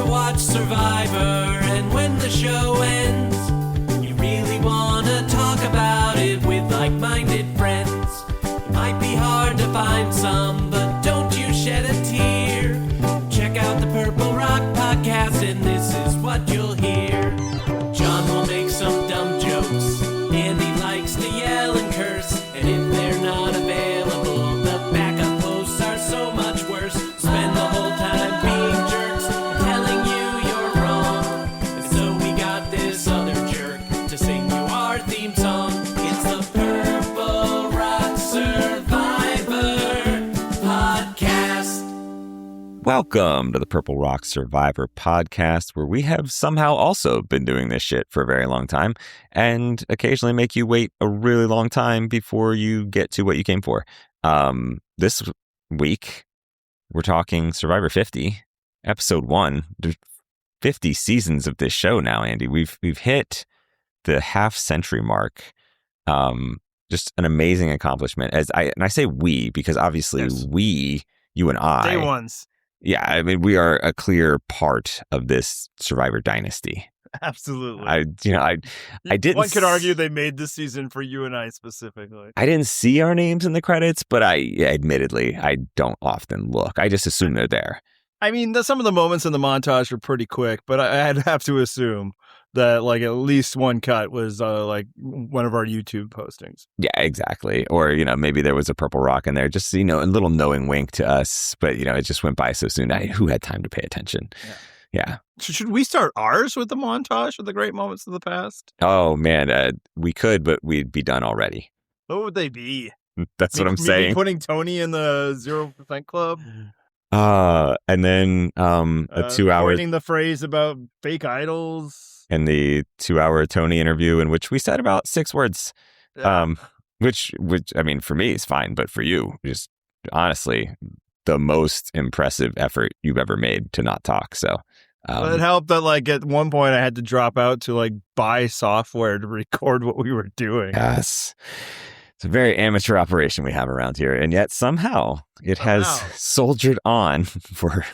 watch Survivor, and when the show ends, you really want to talk about it with like-minded friends. It might be hard to find some, but don't you shed a tear. Check out the Purple Rock Podcast, and this is what you'll hear. John will make some dumb jokes, Andy likes to yell and curse, and if they're not available, the backup hosts are so much worse. Spend the whole time being jerks, telling you you're wrong, and so we got this other jerk to sing you our theme song. It's the Purple Rock Survivor Podcast. Welcome to the Purple Rock Survivor Podcast, where we have somehow also been doing this shit for a very long time and occasionally make you wait a really long time before you get to what you came for. This week, we're talking Survivor 50, Episode 1. There's 50 seasons of this show now, Andy. We've hit the half-century mark. Just an amazing accomplishment. And I say we because obviously we, you and I. Day ones. Yeah, I mean, we are a clear part of this Survivor dynasty. Absolutely. I didn't. One could argue they made this season for you and I specifically. I didn't see our names in the credits, but admittedly, I don't often look. I just assume they're there. I mean, some of the moments in the montage are pretty quick, but I'd have to assume that like at least one cut was like one of our YouTube postings. Yeah, exactly. Or, maybe there was a Purple Rock in there, just, a little knowing wink to us. But, it just went by so soon. Who had time to pay attention? Yeah. Should we start ours with the montage of the great moments of the past? Oh, man, we could, but we'd be done already. What would they be? That's what I'm saying. Putting Tony in the 0% club? And then a 2 hour coining the phrase about fake idols. And the 2 hour Tony interview in which we said about 6 words. Yeah. Which I mean, for me is fine, but for you, just honestly, the most impressive effort you've ever made to not talk. So well, it helped that like at one point I had to drop out to like buy software to record what we were doing. Yes. It's a very amateur operation we have around here, and yet somehow it has soldiered on for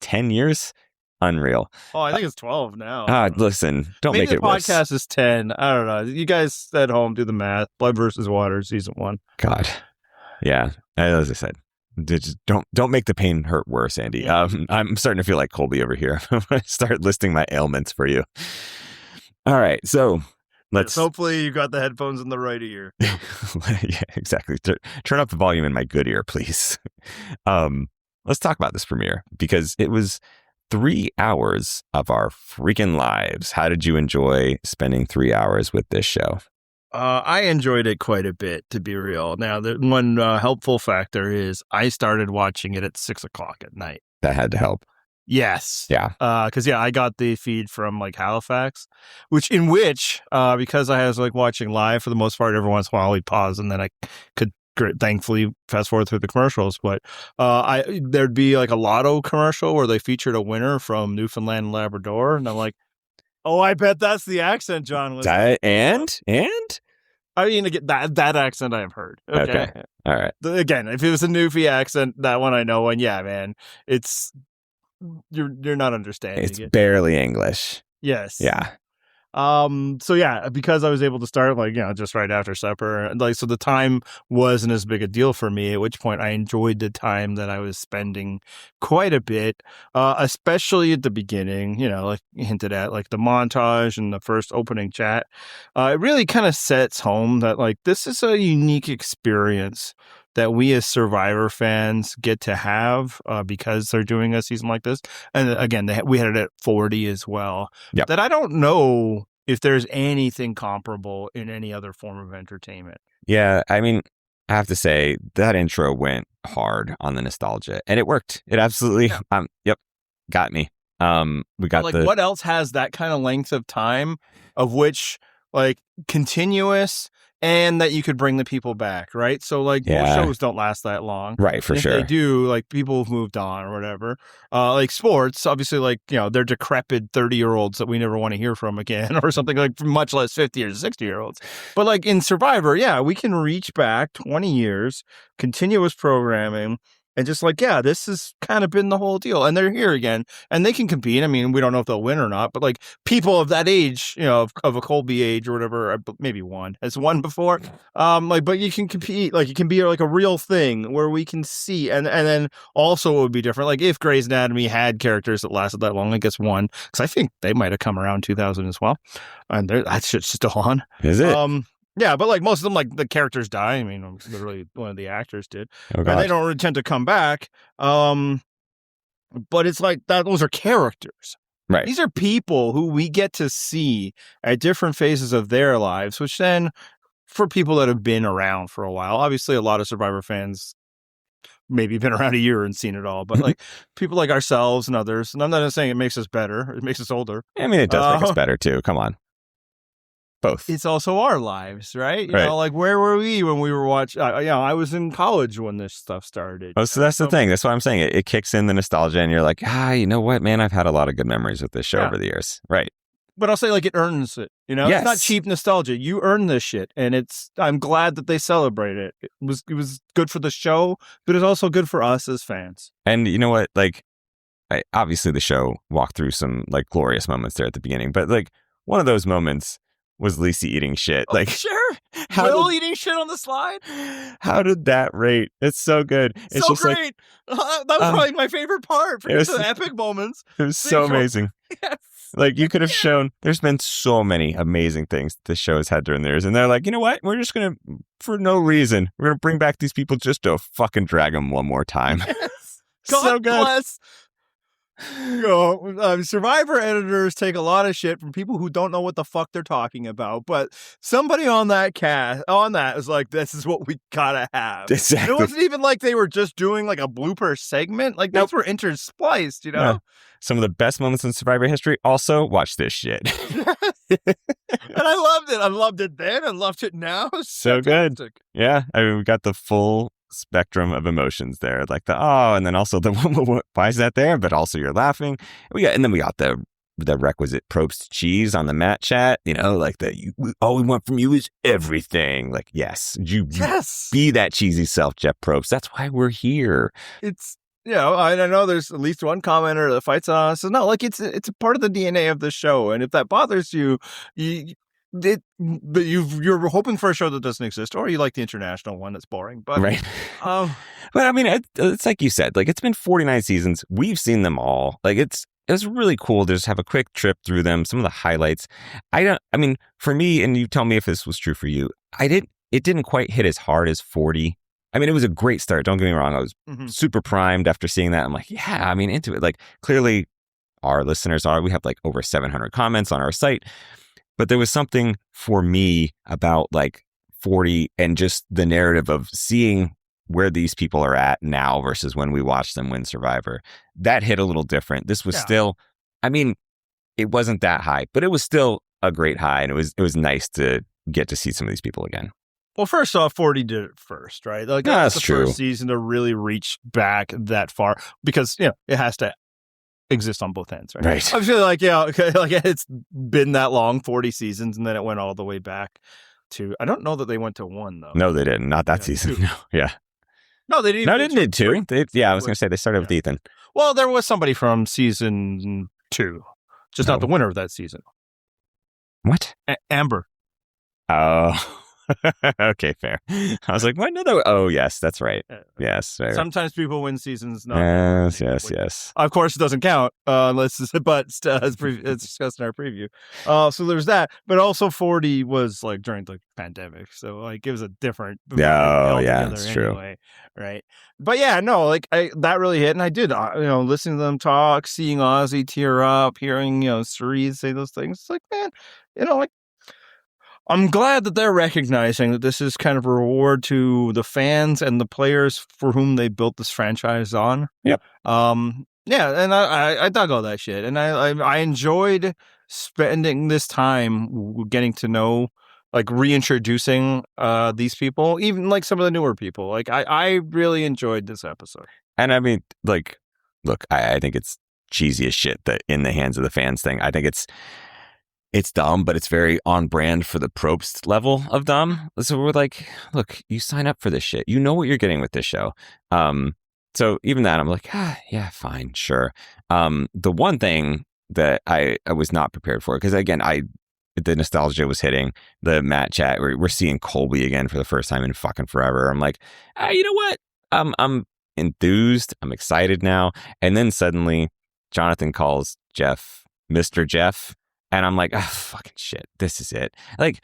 10 years. Unreal. Oh, I think it's 12 now. Listen, don't Maybe make it worse. the podcast is 10. I don't know. You guys at home do the math. Blood versus Water, season 1. God. Yeah. As I said, just don't make the pain hurt worse, Andy. Yeah. I'm starting to feel like Colby over here. I'm going to start listing my ailments for you. All right. So let's... Hopefully you got the headphones in the right ear. Yeah, exactly. Turn up the volume in my good ear, please. Let's talk about this premiere because it was 3 hours of our freaking lives. How did you enjoy spending 3 hours with this show? I enjoyed it quite a bit, to be real. Now, the one helpful factor is I started watching it at 6 o'clock at night. That had to help. Yes. Yeah. Because, I got the feed from like Halifax, because I was like watching live for the most part, every once in a while we'd pause and then I could thankfully fast forward through the commercials, but there'd be like a lotto commercial where they featured a winner from Newfoundland and Labrador, and I'm like, oh, I bet that's the accent John was. And I mean, again, that accent I've heard. Okay. All right. Again, if it was a Newfie accent, that one I know, and yeah, man, it's you're not understanding. It's barely English. Yes. Yeah. So yeah, because I was able to start like, just right after supper, like, so the time wasn't as big a deal for me, at which point I enjoyed the time that I was spending quite a bit, especially at the beginning, like hinted at, like the montage and the first opening chat. It really kind of sets home that like, this is a unique experience that we as Survivor fans get to have because they're doing a season like this. And again, we had it at 40 as well. Yep. That I don't know if there's anything comparable in any other form of entertainment. Yeah, I mean, I have to say that intro went hard on the nostalgia, and it worked. It absolutely, got me. We got what else has that kind of length of time of which like continuous and that you could bring the people back, right? So like most shows don't last that long. Right, for sure. If they do, like people have moved on or whatever. Like sports, obviously, like, they're decrepit 30-year-olds that we never want to hear from again or something, like much less 50 or 60-year-olds. But like in Survivor, we can reach back 20 years, continuous programming, and just like, yeah, this has kind of been the whole deal. And they're here again and they can compete. I mean, we don't know if they'll win or not, but like people of that age, of a Colby age or whatever, maybe one has won before. But you can compete, like it can be like a real thing where we can see. And then also it would be different. Like if Grey's Anatomy had characters that lasted that long, I guess one, because I think they might have come around 2000 as well. And that shit's still on. Is it? Yeah, but like most of them, like the characters die. I mean, literally one of the actors did. Oh, and they don't really tend to come back. But it's like that; those are characters. Right. These are people who we get to see at different phases of their lives, which then, for people that have been around for a while, obviously a lot of Survivor fans maybe been around a year and seen it all, but like people like ourselves and others, and I'm not saying it makes us better; it makes us older. I mean, it does make us better too. Come on. Both. It's also our lives, right? You right. know, like where were we when we were watching? I was in college when this stuff started. Oh, so that's the thing. That's what I'm saying. It kicks in the nostalgia, and you're like, you know what, man? I've had a lot of good memories with this show over the years. Right. But I'll say, like, it earns it. You know, yes. It's not cheap nostalgia. You earn this shit, and I'm glad that they celebrate it. It was good for the show, but it's also good for us as fans. And you know what? Like, obviously, the show walked through some like glorious moments there at the beginning, but like one of those moments was Lisa eating shit. Like, sure. Will eating shit on the slide? How did that rate? It's so good. It's so just great. Like, that was probably my favorite part. For the epic moments. It was so amazing. Yes. Like, you could have shown, there's been so many amazing things this show has had during the years. And they're like, you know what? We're just going to, for no reason, we're going to bring back these people just to fucking drag them one more time. Yes. God so good. Bless. Survivor editors take a lot of shit from people who don't know what the fuck they're talking about, but somebody on that is like, this is what we gotta have. Exactly. And it wasn't even like they were just doing like a blooper segment. Like those were interspliced, you know? Yeah. Some of the best moments in Survivor history. Also, watch this shit. And I loved it. I loved it then. I loved it now. So good. Yeah. I mean, we got the full spectrum of emotions there, like and then also the why is that there, but also you're laughing. And then we got the requisite Probst cheese on the mat chat, like all we want from you is everything. Like, yes, be that cheesy self, Jeff Probst. That's why we're here. It's I know there's at least one commenter that fights on us. So no, like it's a part of the DNA of the show, and if that bothers you, you're hoping for a show that doesn't exist, or you like the international one that's boring. But right. But I mean, it's like you said, like it's been 49 seasons. We've seen them all. Like it was really cool to just have a quick trip through them. Some of the highlights. For me, and you tell me if this was true for you, it didn't quite hit as hard as 40. I mean, it was a great start. Don't get me wrong. I was super primed after seeing that. I'm like, into it. Like clearly our listeners we have like over 700 comments on our site. But there was something for me about like 40 and just the narrative of seeing where these people are at now versus when we watched them win Survivor. That hit a little different. This was still, it wasn't that high, but it was still a great high. And it was nice to get to see some of these people again. Well, first off, 40 did it first, right? Like that's the true. First season to really reach back that far because, it has to exist on both ends, right? Right. I feel like, it's been that long, 40 seasons, and then it went all the way back to, I don't know that they went to 1, though. No, they didn't. Not that season. 2. No. Yeah. No, they didn't. No, they didn't do 2. I was going to say they started with Ethan. Well, there was somebody from season 2, just not the winner of that season. What? Amber. Oh. Okay, fair. I was like, what? No, oh, yes, that's right. Yes. Fair. Sometimes people win seasons. Yes. Of course, it doesn't count as discussed in our preview. So there's that. But also 40 was like during the pandemic. So like it was a different. It's anyway, true. Right. But yeah, no, like that really hit. And I did, listening to them talk, seeing Ozzy tear up, hearing, Cirie say those things. It's like, man, I'm glad that they're recognizing that this is kind of a reward to the fans and the players for whom they built this franchise on. Yep. And I dug all that shit, and I enjoyed spending this time getting to know, like reintroducing these people, even like some of the newer people. Like I really enjoyed this episode. And I mean, like, look, I think it's cheesy as shit, that in the hands of the fans thing. I think it's dumb, but it's very on brand for the Probst level of dumb. So we're like, look, you sign up for this shit. You know what you're getting with this show. So even that, I'm like, yeah, fine, sure. The one thing that I was not prepared for, because again, the nostalgia was hitting the Matt chat. We're seeing Colby again for the first time in fucking forever. I'm like, you know what? I'm enthused. I'm excited now. And then suddenly Jonathan calls Jeff Mr. Jeff. And I'm like, fucking shit. This is it. Like,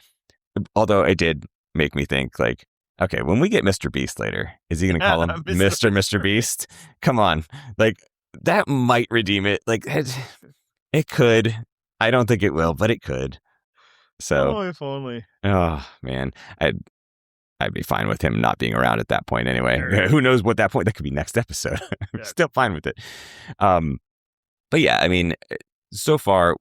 although it did make me think, like, okay, when we get Mr. Beast later, is he going to call him Mr. Beast? Come on. Like, that might redeem it. Like, it could. I don't think it will, but it could. So, if only. Oh, man. I'd be fine with him not being around at that point anyway. Sure. Who knows what that point? That could be next episode. I'm still fine with it. But yeah, I mean, so far,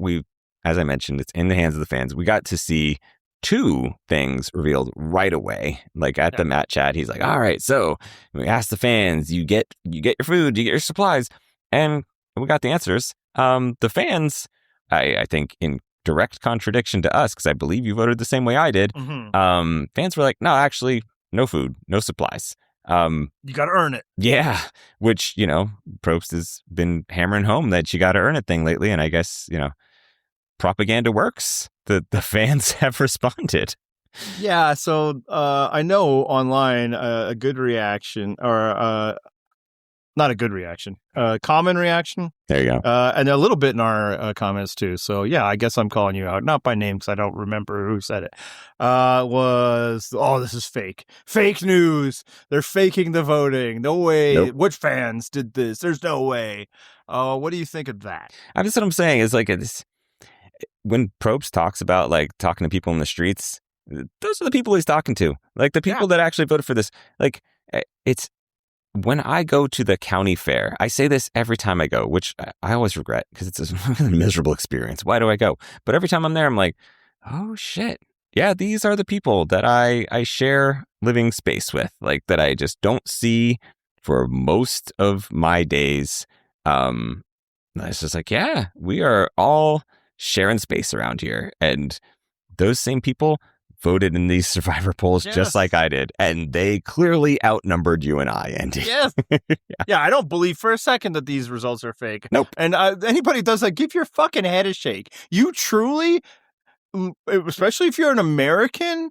as I mentioned, it's in the hands of the fans. We got to see 2 things revealed right away. Like at the Matt chat, he's like, all right, so we asked the fans, you get your food, you get your supplies. And we got the answers. The fans, I think in direct contradiction to us, because I believe you voted the same way I did. Mm-hmm. Fans were like, no, actually, no food, no supplies. You got to earn it. Yeah, which, Probst has been hammering home that you got to earn it thing lately. And I guess, propaganda works. The fans have responded. Yeah, so I know online a good reaction, or not a good reaction, common reaction. There you go. And a little bit in our comments too. So yeah, I guess I'm calling you out, not by name because I don't remember who said it. This is fake. Fake news. They're faking the voting. No way. Nope. Which fans did this? There's no way. What do you think of that? That's what I'm saying is like when Probst talks about like talking to people in the streets, those are the people he's talking to. Like the people that actually voted for this. Like it's when I go to the county fair, I say this every time I go, which I always regret because it's a really miserable experience. Why do I go? But every time I'm there, I'm like, oh shit. Yeah, these are the people that I share living space with, like that I just don't see for most of my days. It's just like, yeah, we are all sharing space around here. And those same people voted in these Survivor polls just like I did. And they clearly outnumbered you and I, Andy. Yes. Yeah, I don't believe for a second that these results are fake. Nope. And anybody does that, give your fucking head a shake. You truly, especially if you're an American,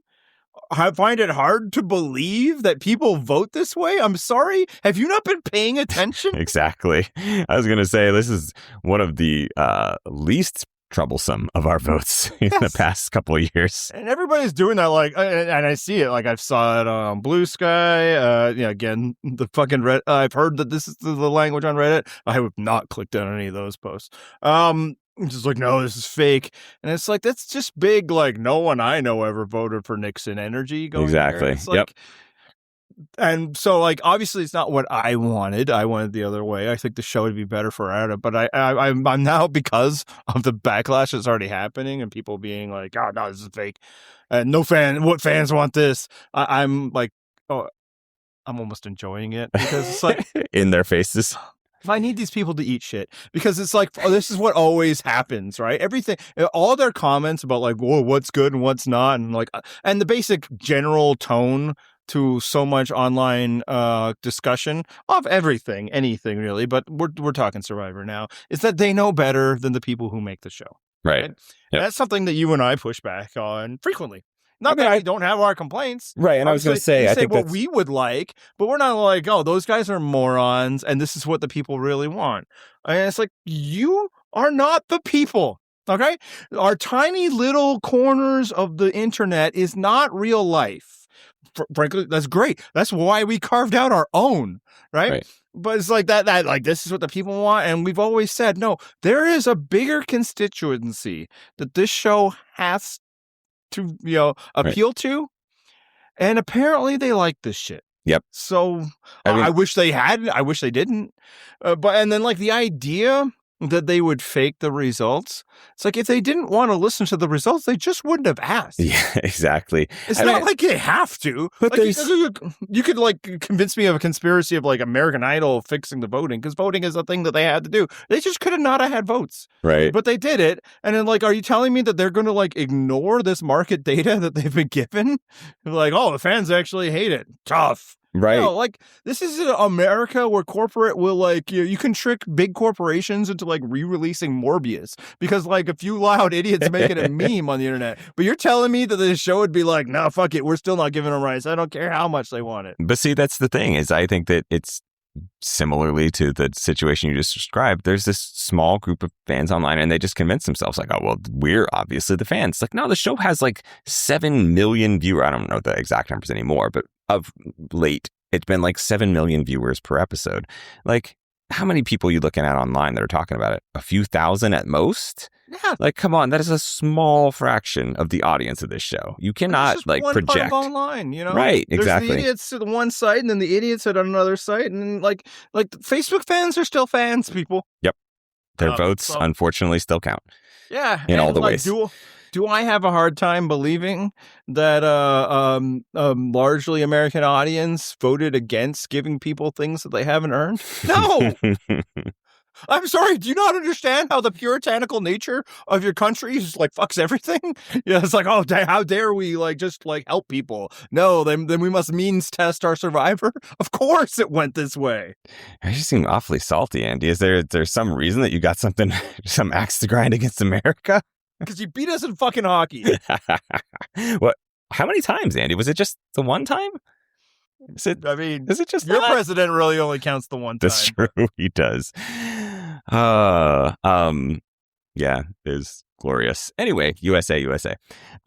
I find it hard to believe that people vote this way. I'm sorry. Have you not been paying attention? Exactly. I was going to say, this is one of the least troublesome of our votes in the past couple of years. And everybody's doing that, like, and I see it. Like, I saw it on Blue Sky. Again, the fucking Reddit. I've heard that this is the language on Reddit. I have not clicked on any of those posts. Just like, no, this is fake. And it's like, that's just big, like, no one I know ever voted for Nixon energy going Exactly. It's like, and so, like, obviously it's not what I wanted. I wanted the other way. I think the show would be better for Ada. But I'm now, because of the backlash that's already happening and people being like, oh, no, this is fake. And what fans want this? I'm like, oh, I'm almost enjoying it because it's like in their faces. If I need these people to eat shit, because it's like, this is what always happens, right? Everything, all their comments about like, whoa, what's good and what's not. And like, and the basic general tone to so much online discussion of everything, anything really, but we're talking Survivor now, is that they know better than the people who make the show. Right. Yep. That's something that you and I push back on frequently. Not that I don't have our complaints. Right. And obviously, I was going to say, I think what we would like, but we're not like, oh, those guys are morons and this is what the people really want. And it's like, you are not the people. Okay. Our tiny little corners of the internet is not real life. Frankly, that's great. That's why we carved out our own. Right. But it's like that, like, this is what the people want. And we've always said, no, there is a bigger constituency that this show has to, appeal to. And apparently they like this shit. Yep. So I wish they hadn't. I wish they didn't. And then like the idea that they would fake the results. It's like, if they didn't want to listen to the results, they just wouldn't have asked. Yeah, exactly. It's not like they have to. But like, you could like convince me of a conspiracy of like American Idol fixing the voting, because voting is a thing that they had to do. They just could have not have had votes. Right. But they did it. And then like, are you telling me that they're going to like ignore this market data that they've been given? Like, oh, the fans actually hate it. Tough. Right. No, like, this is in America where corporate will, like, you can trick big corporations into, like, re-releasing Morbius because, like, a few loud idiots make it a meme on the internet. But you're telling me that the show would be like, no, fuck it, we're still not giving them rights. I don't care how much they want it. But see, that's the thing, is I think that it's similarly to the situation you just described. There's this small group of fans online and they just convince themselves like, oh, well, we're obviously the fans. Like, no, the show has like 7 million viewers. I don't know the exact numbers anymore, but of late, it's been like 7 million viewers per episode. Like, how many people are you looking at online that are talking about it? A few thousand at most? Yeah. Like, come on, that is a small fraction of the audience of this show. You cannot like one project part of online, you know? Right, exactly. There's the idiots at one site and then the idiots at another site, and like Facebook fans are still fans, people. Yep, their votes unfortunately still count. Yeah, in all the ways. Do I have a hard time believing that largely American audience voted against giving people things that they haven't earned? No. I'm sorry, do you not understand how the puritanical nature of your country just like fucks everything? Yeah, it's like, oh, how dare we like just like help people? No, then we must means test our survivor. Of course it went this way. You seem awfully salty, Andy. Is there some reason that you got some axe to grind against America? Because you beat us in fucking hockey. What? How many times, Andy? Was it just the one time? Is it just your that? president really only counts the one time? That's true. He does. Yeah, it is glorious. Anyway, USA.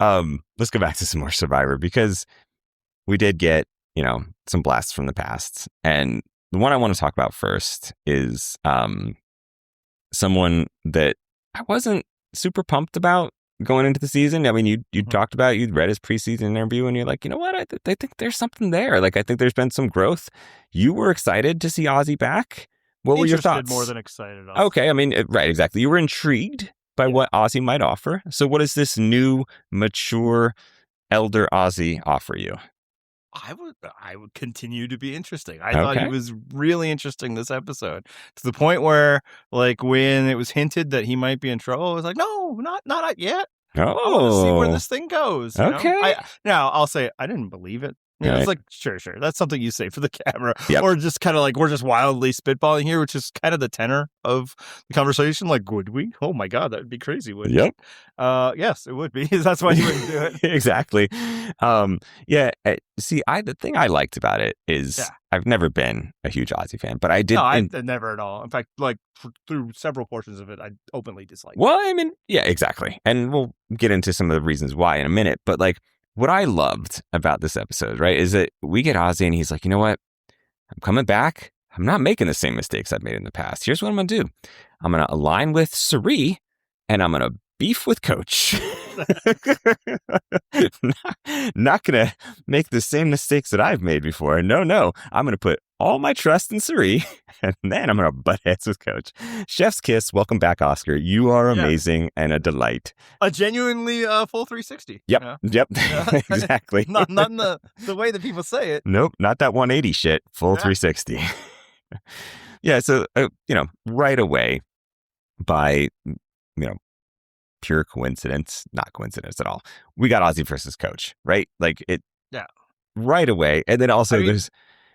Let's go back to some more Survivor because we did get, some blasts from the past. And the one I want to talk about first is someone that I wasn't super pumped about going into the season. I mean, you talked about, you'd read his preseason interview and you're like, you know what? I think there's something there. Like, I think there's been some growth. You were excited to see Ozzy back. What were your thoughts? More than excited. Okay. I mean, right. Exactly. You were intrigued by what Ozzy might offer. So what does this new, mature, elder Ozzy offer you? I would continue to be interesting. I thought he was really interesting this episode, to the point where, like, when it was hinted that he might be in trouble, I was like, no, not yet. Oh, I want to see where this thing goes. Okay. Now I'll say I didn't believe it. Right. It's like, sure. That's something you say for the camera. Yep. Or just kind of like, we're just wildly spitballing here, which is kind of the tenor of the conversation. Like, would we? Oh my God, that would be crazy, wouldn't it? Yes, it would be. That's why you wouldn't do it. Exactly. See, the thing I liked about it is I've never been a huge Ozzy fan, but I did. No, I never at all. In fact, like through several portions of it, I openly disliked. Well, I mean, yeah, exactly. And we'll get into some of the reasons why in a minute, but like, what I loved about this episode, right, is that we get Ozzy and he's like, you know what? I'm coming back. I'm not making the same mistakes I've made in the past. Here's what I'm going to do. I'm going to align with Cirie and I'm going to beef with Coach. Not going to make the same mistakes that I've made before. No. I'm going to put all my trust in Cirie and then I'm going to butt heads with Coach. Chef's kiss. Welcome back, Oscar. You are amazing and a delight. A genuinely full 360. Yep. Exactly. not in the way that people say it. Nope, not that 180 shit. Full 360. Yeah, so, right away, by, pure coincidence, not coincidence at all, we got Ozzy versus Coach, right? Like, it, right away. And then also there's...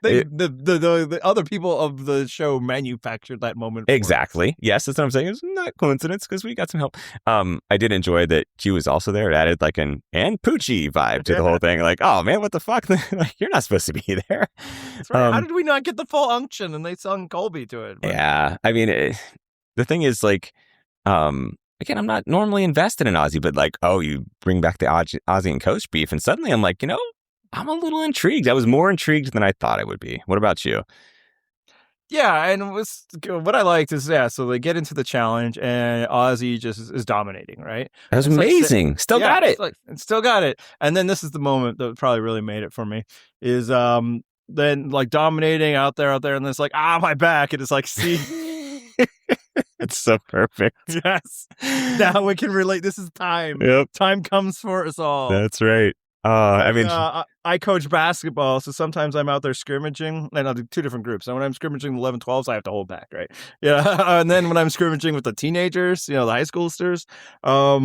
The other people of the show manufactured that moment. Exactly. Yes, that's what I'm saying. It's not coincidence because we got some help. I did enjoy that Q was also there. It added like an and Poochie vibe to the whole thing. Like, oh man, what the fuck? Like, you're not supposed to be there. That's right. How did we not get the full unction? And they sung Colby to it. But... Yeah. I mean, the thing is like, again, I'm not normally invested in Ozzy, but like, oh, you bring back the Ozzy and Coach beef, and suddenly I'm like, I'm a little intrigued. I was more intrigued than I thought I would be. What about you? Yeah, and what I liked is, so they get into the challenge and Ozzy just is dominating, right? That was amazing. Still got it. Still got it. And then this is the moment that probably really made it for me, is then like dominating out there, and then it's like, my back. And it's like, see... It's so perfect. Yes. Now we can relate. This is time. Yep. Time comes for us all. That's right. I mean, I coach basketball, so sometimes I'm out there scrimmaging, and I'll do two different groups. And when I'm scrimmaging 11, 12s, I have to hold back, right? Yeah. And then when I'm scrimmaging with the teenagers, the high schoolsters, a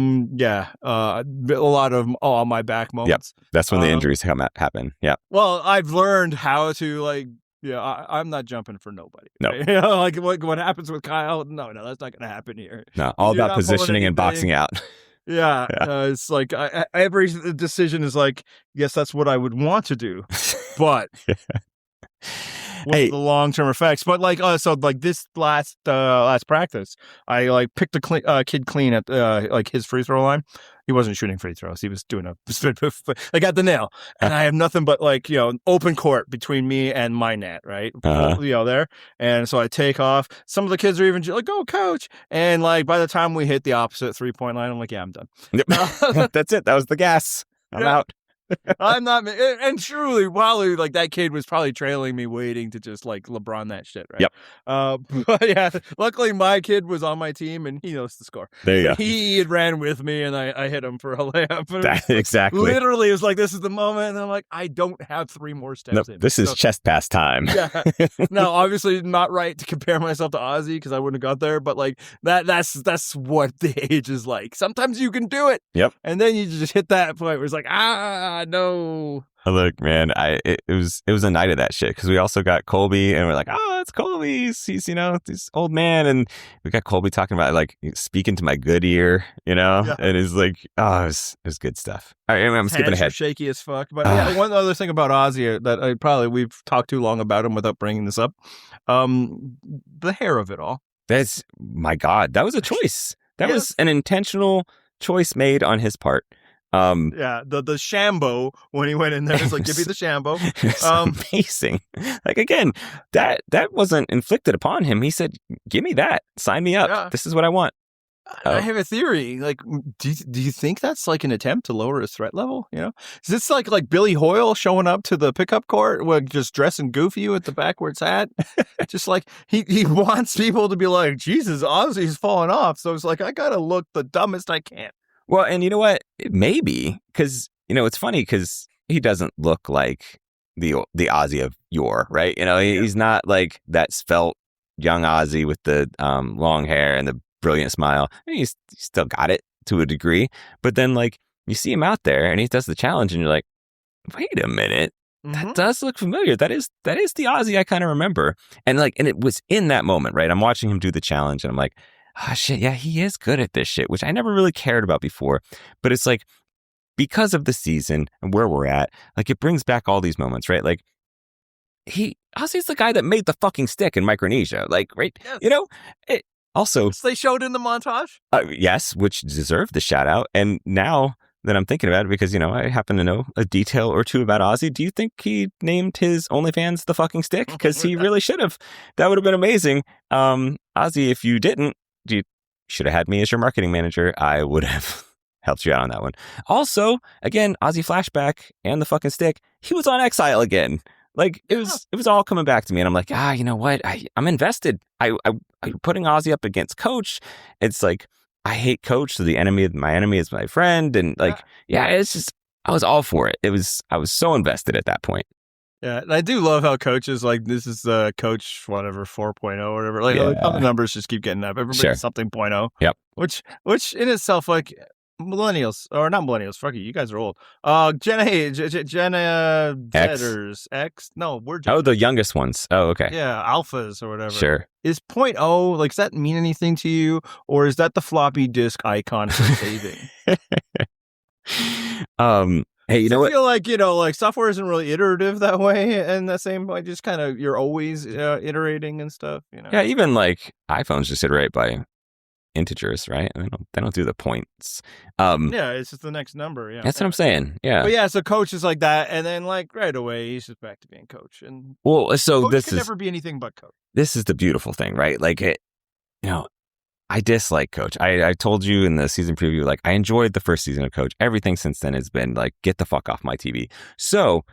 lot of them on my back moments. Yep. That's when the injuries happen. Yeah. Well, I've learned how to I'm not jumping for nobody. No. Right? Like what happens with Kyle? No, that's not going to happen here. No, all You're about not pulling positioning and boxing out. Yeah. It's like every decision is like, yes, that's what I would want to do, but what's the long-term effects? But this last practice, I picked a kid clean at his free throw line. He wasn't shooting free throws. He was doing I got the nail, and I have nothing but open court between me and my net, right? There. And so I take off. Some of the kids are even like, "Go, coach!" And by the time we hit the opposite 3-point line, I'm like, "Yeah, I'm done." Yep. That's it. That was the gas. I'm out. I'm not, and truly, Wally, that kid was probably trailing me, waiting to just LeBron that shit, right? Yep. But yeah, luckily my kid was on my team and he knows the score. There you go. He ran with me and I hit him for a layup. Exactly. Literally, it was like, this is the moment, and I'm like, I don't have 3 more steps in. This is chest pass time. Yeah. No, obviously not right to compare myself to Ozzy because I wouldn't have got there, but that's what the age is like. Sometimes you can do it. Yep. And then you just hit that point where it's like, no. Look, man, it was a night of that shit because we also got Colby and we're like, oh, it's Colby. He's this old man, and we got Colby talking about speaking to my good ear, and it's like, oh, it was good stuff. All right, I'm skipping ahead. Shaky as fuck. But one other thing about Ozzy that we've talked too long about him without bringing this up, the hair of it all. That's, my God, that was a choice. That was an intentional choice made on his part. The shambo when he went in there, it's like, give me the shambo. It's amazing. Again, that wasn't inflicted upon him. He said, give me that. Sign me up. Yeah. This is what I want. I have a theory. Do you think that's an attempt to lower his threat level? Is this like Billy Hoyle showing up to the pickup court, just dressing goofy with the backwards hat? Just he wants people to be like, Jesus, Ozzy's falling off. So it's like, I gotta look the dumbest I can. Well, and you know what? Maybe, because, it's funny because he doesn't look like the Ozzy of yore, right? He's not like that svelte young Ozzy with the long hair and the brilliant smile. He's still got it to a degree. But then, you see him out there and he does the challenge and you're like, wait a minute. That does look familiar. That is the Ozzy I kind of remember. And it was in that moment, right? I'm watching him do the challenge and I'm like, oh, shit, yeah, he is good at this shit, which I never really cared about before. But it's because of the season and where we're at, it brings back all these moments, right? Ozzy's the guy that made the fucking stick in Micronesia, right? Yes. Also, they showed in the montage? Yes, which deserved the shout out. And now that I'm thinking about it, because, I happen to know a detail or two about Ozzy, do you think he named his OnlyFans the fucking stick? Because he really should have. That would have been amazing. Ozzy, if you didn't, you should have had me as your marketing manager. I would have helped you out on that one. Also, again, Ozzy flashback and the fucking stick. He was on Exile again. It was all coming back to me, and I'm like, you know what? I'm invested. I'm putting Ozzy up against Coach. It's like, I hate Coach, so my enemy is my friend, and it's just, I was all for it. I was so invested at that point. Yeah, and I do love how Coach is this is Coach whatever 4.0 or whatever. All the numbers just keep getting up. Everybody's something 0.0. Yep. Which in itself, millennials, or not millennials, fuck you guys are old. Jenna Zetters X. No, we're Jenna. Oh, the youngest ones. Oh, okay. Yeah, alphas or whatever. Sure. Is 0.0, does that mean anything to you? Or is that the floppy disk icon for saving? Hey, you know what? I feel software isn't really iterative that way, and the same way, just kind of, you're always iterating and stuff, Yeah, even iPhones just iterate by integers, right? They don't do the points. Yeah, it's just the next number. Yeah, that's what I'm saying. Yeah, but yeah, so Coach is like that, and then right away he's just back to being Coach, and so Coach this can never be anything but Coach. This is the beautiful thing, right? I dislike Coach. I told you in the season preview, I enjoyed the first season of Coach. Everything since then has been get the fuck off my TV. So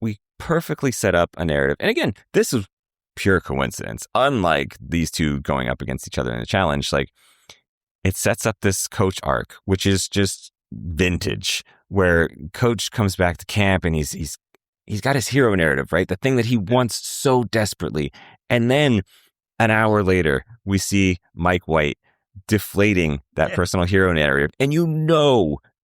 we perfectly set up a narrative. And again, this is pure coincidence. Unlike these two going up against each other in the challenge, it sets up this Coach arc, which is just vintage, where Coach comes back to camp and he's got his hero narrative, right? The thing that he wants so desperately. And then an hour later, we see Mike White deflating that personal hero narrative. And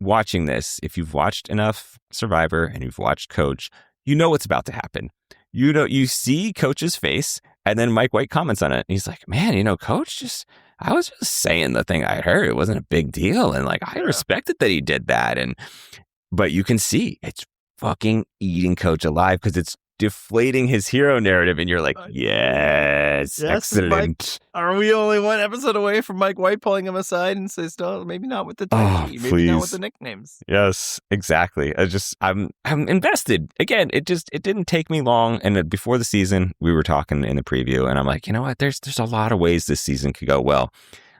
watching this, if you've watched enough Survivor and you've watched Coach, you know what's about to happen. You see Coach's face, and then Mike White comments on it. And he's like, man, Coach, I was just saying the thing I heard. It wasn't a big deal. And like, I respected that he did that. But you can see it's fucking eating Coach alive because it's deflating his hero narrative. And you're like, yes, excellent. Mike, are we only one episode away from Mike White pulling him aside and says, no, maybe not with the maybe please. not with the nicknames. Yes, exactly. I'm invested. Again, it didn't take me long. And before the season, we were talking in the preview, and I'm like, you know what? There's a lot of ways this season could go well.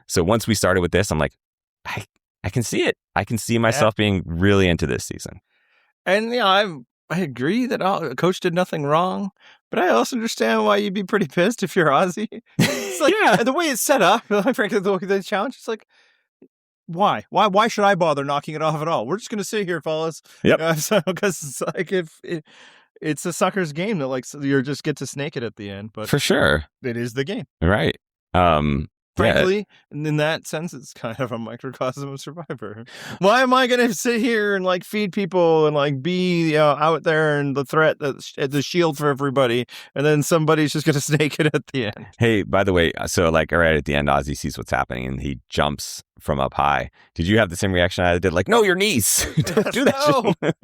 So once we started with this, I'm like, I can see it. I can see myself being really into this season. And I agree that Coach did nothing wrong, but I also understand why you'd be pretty pissed if you're Ozzy. It's like, and the way it's set up, frankly, the way they challenge, it's like, why? Why should I bother knocking it off at all? We're just going to sit here, fellas. Yep. Because it's like, it's a sucker's game that like you just get to snake it at the end. But for sure, it is the game, right? Frankly, in that sense, it's kind of a microcosm of Survivor. Why am I going to sit here and like feed people and like be out there and the threat, the shield for everybody, and then somebody's just going to snake it at the end? Hey, by the way, so like right at the end, Ozzy sees what's happening and he jumps from up high. Did you have the same reaction I did? Like, no, your knees. Don't do that. No,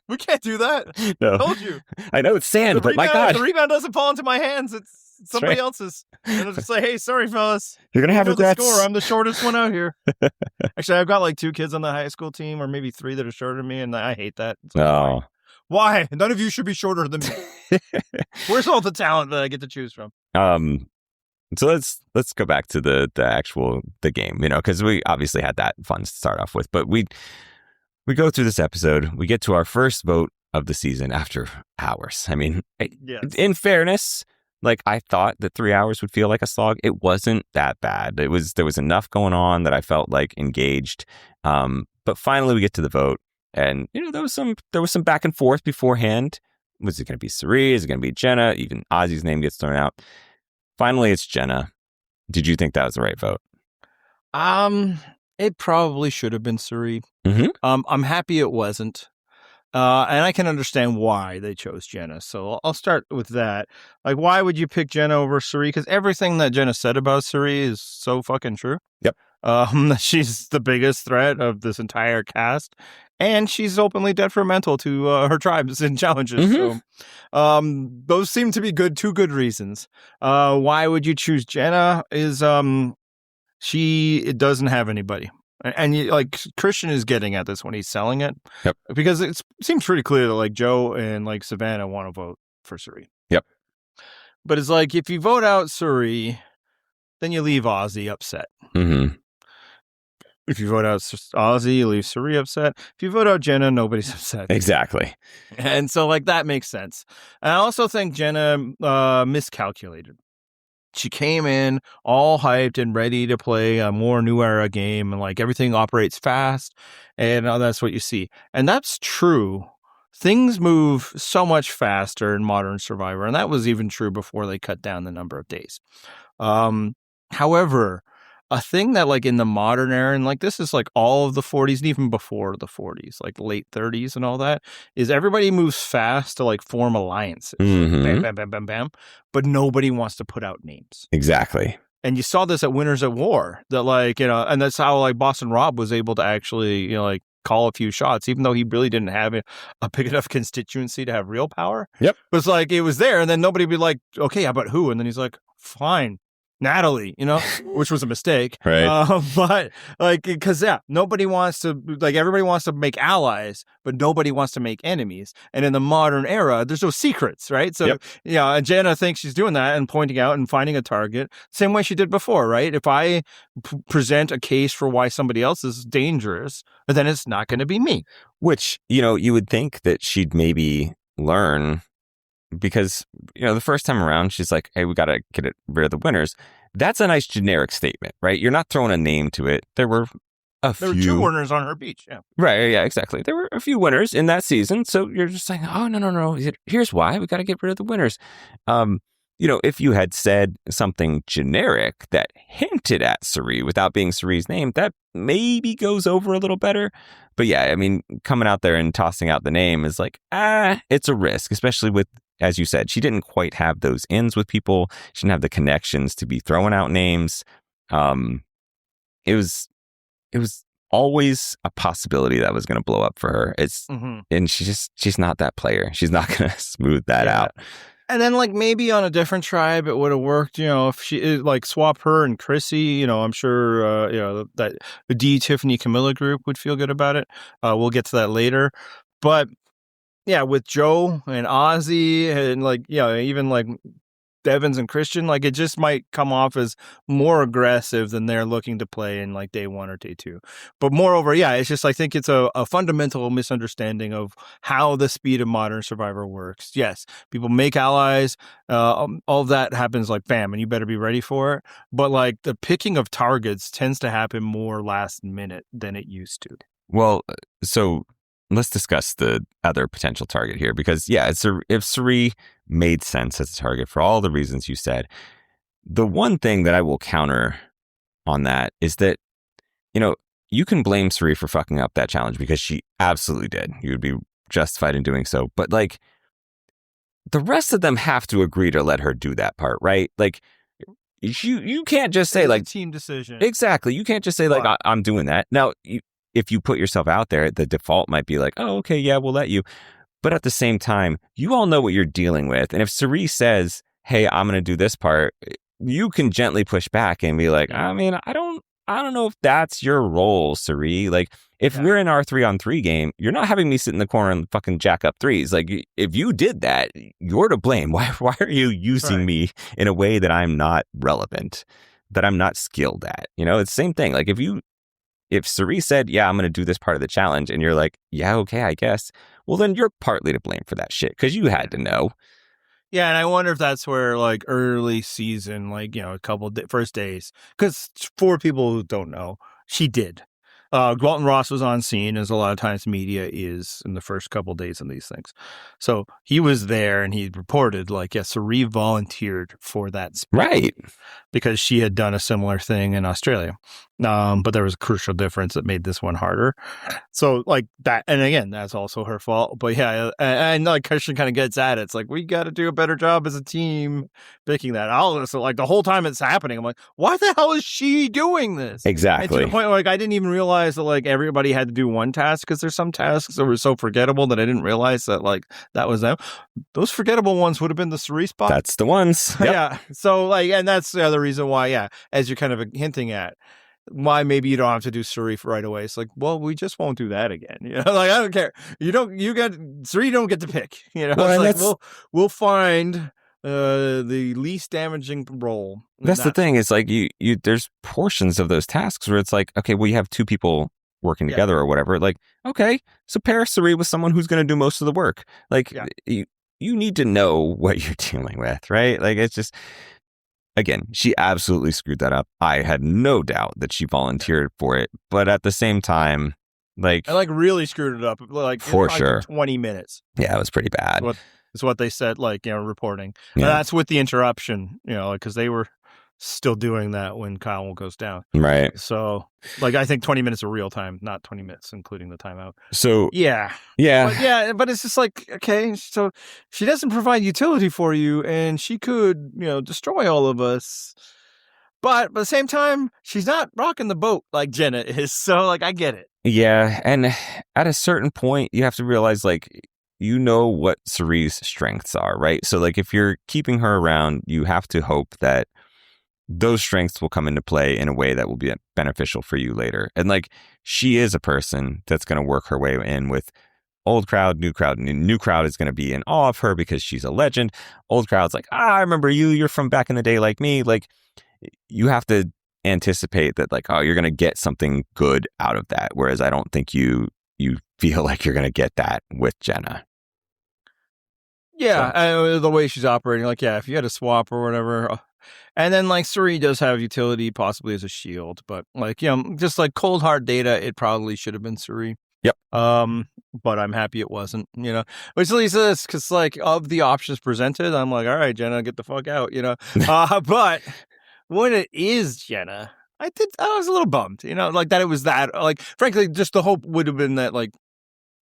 we can't do that. No. I told you. I know it's sand, but my God. The rebound doesn't fall into my hands. It's somebody else's. And I'll just say, hey, sorry, fellas. You're going to have regrets. The score. I'm the shortest one out here. Actually, I've got like 2 kids on the high school team, or maybe 3 that are shorter than me, and I hate that. No. Why? None of you should be shorter than me. Where's all the talent that I get to choose from? So let's go back to the actual game, because we obviously had that fun to start off with, but we go through this episode, we get to our first vote of the season after hours. I mean, in fairness, like I thought that 3 hours would feel like a slog. It wasn't that bad. There was enough going on that I felt like engaged. But finally we get to the vote, and there was some back and forth beforehand. Was it going to be Cirie? Is it going to be Jenna? Even Ozzy's name gets thrown out. Finally, it's Jenna. Did you think that was the right vote? It probably should have been Cirie. Mm-hmm. I'm happy it wasn't. And I can understand why they chose Jenna. So I'll start with that. Like, why would you pick Jenna over Cirie? Because everything that Jenna said about Cirie is so fucking true. Yep. She's the biggest threat of this entire cast. And she's openly detrimental to her tribes and challenges. Mm-hmm. So those seem to be two good reasons. Why would you choose Jenna is she doesn't have anybody. And like Christian is getting at this when he's selling it. Yep. Because it seems pretty clear that like Joe and like Savannah want to vote for Cirie. Yep. But it's like if you vote out Cirie, then you leave Ozzy upset. Mm-hmm. If you vote out Ozzy, you leave Cirie upset. If you vote out Jenna, nobody's upset. Exactly. And so like that makes sense. And I also think Jenna miscalculated. She came in all hyped and ready to play a more new era game, and like everything operates fast, and that's what you see. And that's true. Things move so much faster in modern Survivor, and that was even true before they cut down the number of days. However, a thing that like in the modern era, and like this is like all of the 40s and even before the 40s, like late 30s and all that, is everybody moves fast to like form alliances. Mm-hmm. Bam, bam, bam, bam, bam. But nobody wants to put out names. Exactly. And you saw this at Winners at War, that like, and that's how like Boston Rob was able to actually, like call a few shots, even though he really didn't have a big enough constituency to have real power. Yep. But it's like, it was there, and then nobody would be like, okay, how about who? And then he's like, fine. Natalie, which was a mistake. Right. But like, because nobody wants to, like, everybody wants to make allies, but nobody wants to make enemies. And in the modern era, there's no secrets, right? So, and Jenna thinks she's doing that and pointing out and finding a target, same way she did before, right? If I present a case for why somebody else is dangerous, then it's not going to be me. Which, you would think that she'd maybe learn. Because, the first time around, she's like, hey, we got to rid of the winners. That's a nice generic statement, right? You're not throwing a name to it. There were There were 2 winners on her beach. Yeah. Right. Yeah, exactly. There were a few winners in that season. So you're just like, oh, no. Here's why. We got to get rid of the winners. If you had said something generic that hinted at Cirie without being Cirie's name, that maybe goes over a little better. But yeah, I mean, coming out there and tossing out the name is like, it's a risk, especially with, as you said, she didn't quite have those ins with people. She didn't have the connections to be throwing out names. It was always a possibility that was going to blow up for her. And she's not that player. She's not going to smooth that out. And then, like, maybe on a different tribe, it would have worked, if she, like, swap her and Chrissy, I'm sure, that the Tiffany Camilla group would feel good about it. We'll get to that later. But, yeah, with Joe and Ozzy and, like, even, like, Devens and Christian, like, it just might come off as more aggressive than they're looking to play in, like, day 1 or day 2. But moreover, yeah, it's just, I think it's a fundamental misunderstanding of how the speed of modern Survivor works. Yes, people make allies, all of that happens like bam, and you better be ready for it. But, like, the picking of targets tends to happen more last minute than it used to. Well, so let's discuss the other potential target here, because yeah, if Cirie made sense as a target for all the reasons you said, the one thing that I will counter on that is that, you can blame Cirie for fucking up that challenge because she absolutely did. You would be justified in doing so. But like, the rest of them have to agree to let her do that part, right? Like, you can't just say, like, team decision. Exactly. You can't just say, like, I'm doing that. Now, if you put yourself out there, the default might be like, oh, okay, yeah, we'll let you. But at the same time, you all know what you're dealing with. And if Cirie says, hey, I'm going to do this part, you can gently push back and be like, I mean, I don't know if that's your role, Cirie. Like, if we're in our 3-on-3 game, you're not having me sit in the corner and fucking jack up threes. Like, if you did that, you're to blame. Why are you using me in a way that I'm not relevant, that I'm not skilled at? It's the same thing. Like, if Cirie said, yeah, I'm going to do this part of the challenge, and you're like, yeah, okay, I guess, well, then you're partly to blame for that shit because you had to know. Yeah, and I wonder if that's where, like, early season, like, a couple first days, because for people who don't know, she did. Walton Ross was on scene, as a lot of times media is in the first couple days of these things. So he was there, and he reported, like, Cirie volunteered for that spot. Right. Because she had done a similar thing in Australia. But there was a crucial difference that made this one harder. So, like, that, and again, that's also her fault. But yeah, and like Christian kind of gets at it. It's like, we got to do a better job as a team picking that. So, like, the whole time it's happening, I'm like, why the hell is she doing this? Exactly. And to the point where, like, I didn't even realize that, like, everybody had to do one task, because there's some tasks that were so forgettable that I didn't realize that, like, that was them. Those forgettable ones would have been the Cirie spot. That's the ones. Yep. Yeah. So, like, and that's the other reason why, as you're kind of hinting at, why maybe you don't have to do Cirie right away. It's like, well, we just won't do that again. Like, I don't care. You Cirie don't get to pick. Well, it's like, we'll find the least damaging role. That's the thing. It's like you there's portions of those tasks where it's like, okay, well, you have 2 people working together or whatever. Like, okay, so pair Cirie with someone who's going to do most of the work. Like, you need to know what you're dealing with, right? Like, it's just, again, she absolutely screwed that up. I had no doubt that she volunteered for it, but at the same time, like, I really screwed it up. Like, for sure, 20 minutes. Yeah, it was pretty bad. Is what they said. Like, reporting. Yeah. And that's with the interruption. Because they were still doing that when Kyle goes down. Right. So, like, I think 20 minutes of real time, not 20 minutes, including the timeout. So, yeah. But it's just like, okay, so she doesn't provide utility for you, and she could, destroy all of us. But at the same time, she's not rocking the boat like Jenna is. So, like, I get it. Yeah. And at a certain point, you have to realize, like, what Cirie's strengths are, right? So, like, if you're keeping her around, you have to hope that those strengths will come into play in a way that will be beneficial for you later. And, like, she is a person that's going to work her way in with old crowd, new crowd. And new crowd is going to be in awe of her because she's a legend. Old crowd's like, I remember you. You're from back in the day like me. Like, you have to anticipate that, like, oh, you're going to get something good out of that. Whereas I don't think you feel like you're going to get that with Jenna. Yeah, so. The way she's operating, like, if you had a swap or whatever, And then like Cirie does have utility possibly as a shield, but like, just like cold hard data, it probably should have been Cirie. Yep. But I'm happy it wasn't, which leads to this, because like of the options presented, I'm like, all right, Jenna, get the fuck out, but when it is Jenna, I was a little bummed, like that it was that, like, frankly, just the hope would have been that like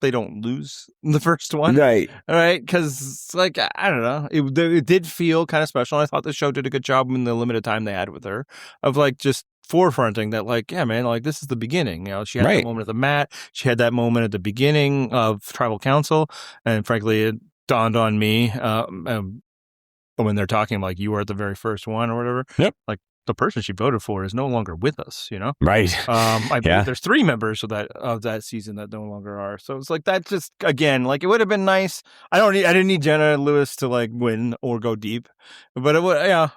they don't lose the first one. Right. All right. Because, like, I don't know. It did feel kind of special. I thought the show did a good job in the limited time they had with her of, like, just forefronting that, like, yeah, man, like, this is the beginning. She had that moment at the mat. She had that moment at the beginning of Tribal Council. And, frankly, it dawned on me when they're talking, like, you were at the very first one or whatever. Yep. Like, the person she voted for is no longer with us, Right. I believe there's 3 members of that season that no longer are. So it's like that just, again, like it would have been nice. I didn't need Jenna and Lewis to like win or go deep, but it would, I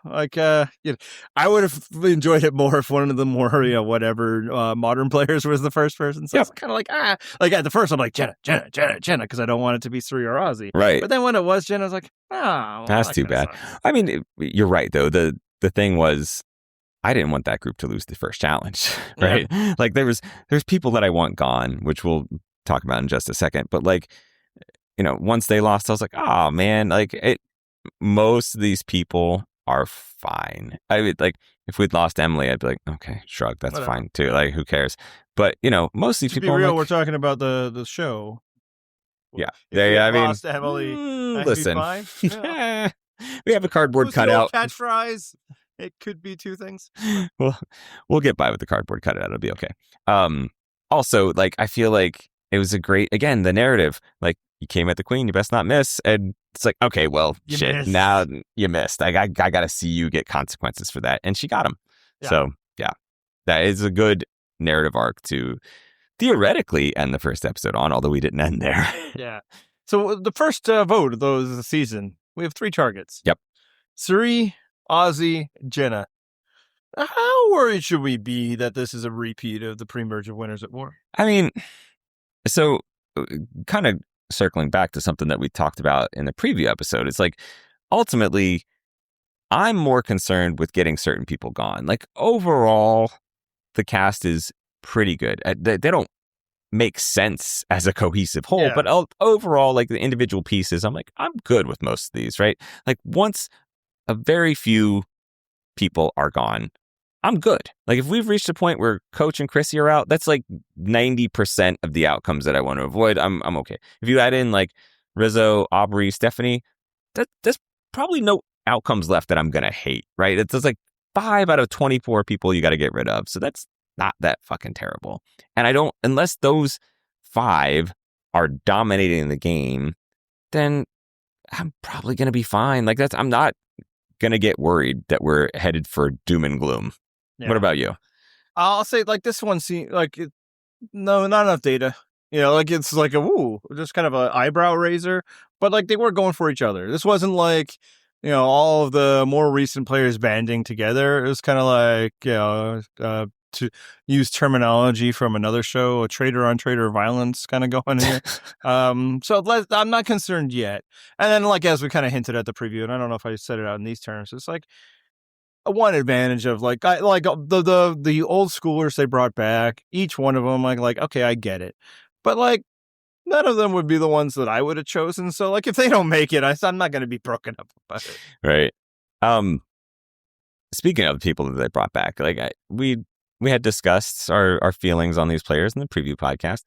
would have enjoyed it more if one of the more, whatever, modern players was the first person. So it's kind of like, at the first I'm like, Jenna, because I don't want it to be Cirie or Ozzy. Right. But then when it was Jenna, I was like, well, that's too bad. Sucks. I mean, you're right though. The thing was, I didn't want that group to lose the first challenge, right? Yeah. Like there's people that I want gone, which we'll talk about in just a second. But like, once they lost, I was like, oh man, like most of these people are fine. I would like if we'd lost Emily, I'd be like, okay, shrug, that's whatever. Fine too. Like who cares? But most of these people. To be real, like, we're talking about the show. Yeah, I lost Emily. Listen, yeah. We have a cardboard cutout. Catchphrase. It could be 2 things. Well, we'll get by with the cardboard cutout. It'll be okay. Also, like, I feel like it was again, the narrative, like, you came at the queen, you best not miss. And it's like, okay, well, you missed. Now you missed. I got to see you get consequences for that. And she got them. Yeah. So, yeah, that is a good narrative arc to theoretically end the first episode on, although we didn't end there. Yeah. So the first vote of the season, we have 3 targets. Yep. Cirie, Ozzy, Jenna. How worried should we be that this is a repeat of the pre-merge of Winners at War? I mean, so kind of circling back to something that we talked about in the preview episode, it's like, ultimately, I'm more concerned with getting certain people gone. Like, overall, the cast is pretty good. They don't make sense as a cohesive whole, but overall, like, the individual pieces, I'm like, I'm good with most of these, right? Like, once a very few people are gone, I'm good. Like, if we've reached a point where Coach and Chrissy are out, that's like 90% of the outcomes that I want to avoid. I'm okay. If you add in like Rizzo, Aubrey, Stephanie, there's probably no outcomes left that I'm going to hate, right? It's like 5 out of 24 people you got to get rid of. So that's not that fucking terrible. And unless those 5 are dominating the game, then I'm probably going to be fine. Like, I'm not going to get worried that we're headed for doom and gloom. Yeah. What about you? I'll say, like, this one seems like not enough data. Like, it's like just kind of an eyebrow raiser. But like, they were going for each other. This wasn't like, all of the more recent players banding together. It was kind of like, to use terminology from another show, a trader on trader violence kind of going here. So I'm not concerned yet. And then, like, as we kind of hinted at the preview, and I don't know if I said it out in these terms, it's like one advantage of the old schoolers they brought back, each one of them, like, okay, I get it. But like, none of them would be the ones that I would have chosen. So like, if they don't make it, I'm not going to be broken up about it. Right. Speaking of the people that they brought back, like we had discussed our feelings on these players in the preview podcast.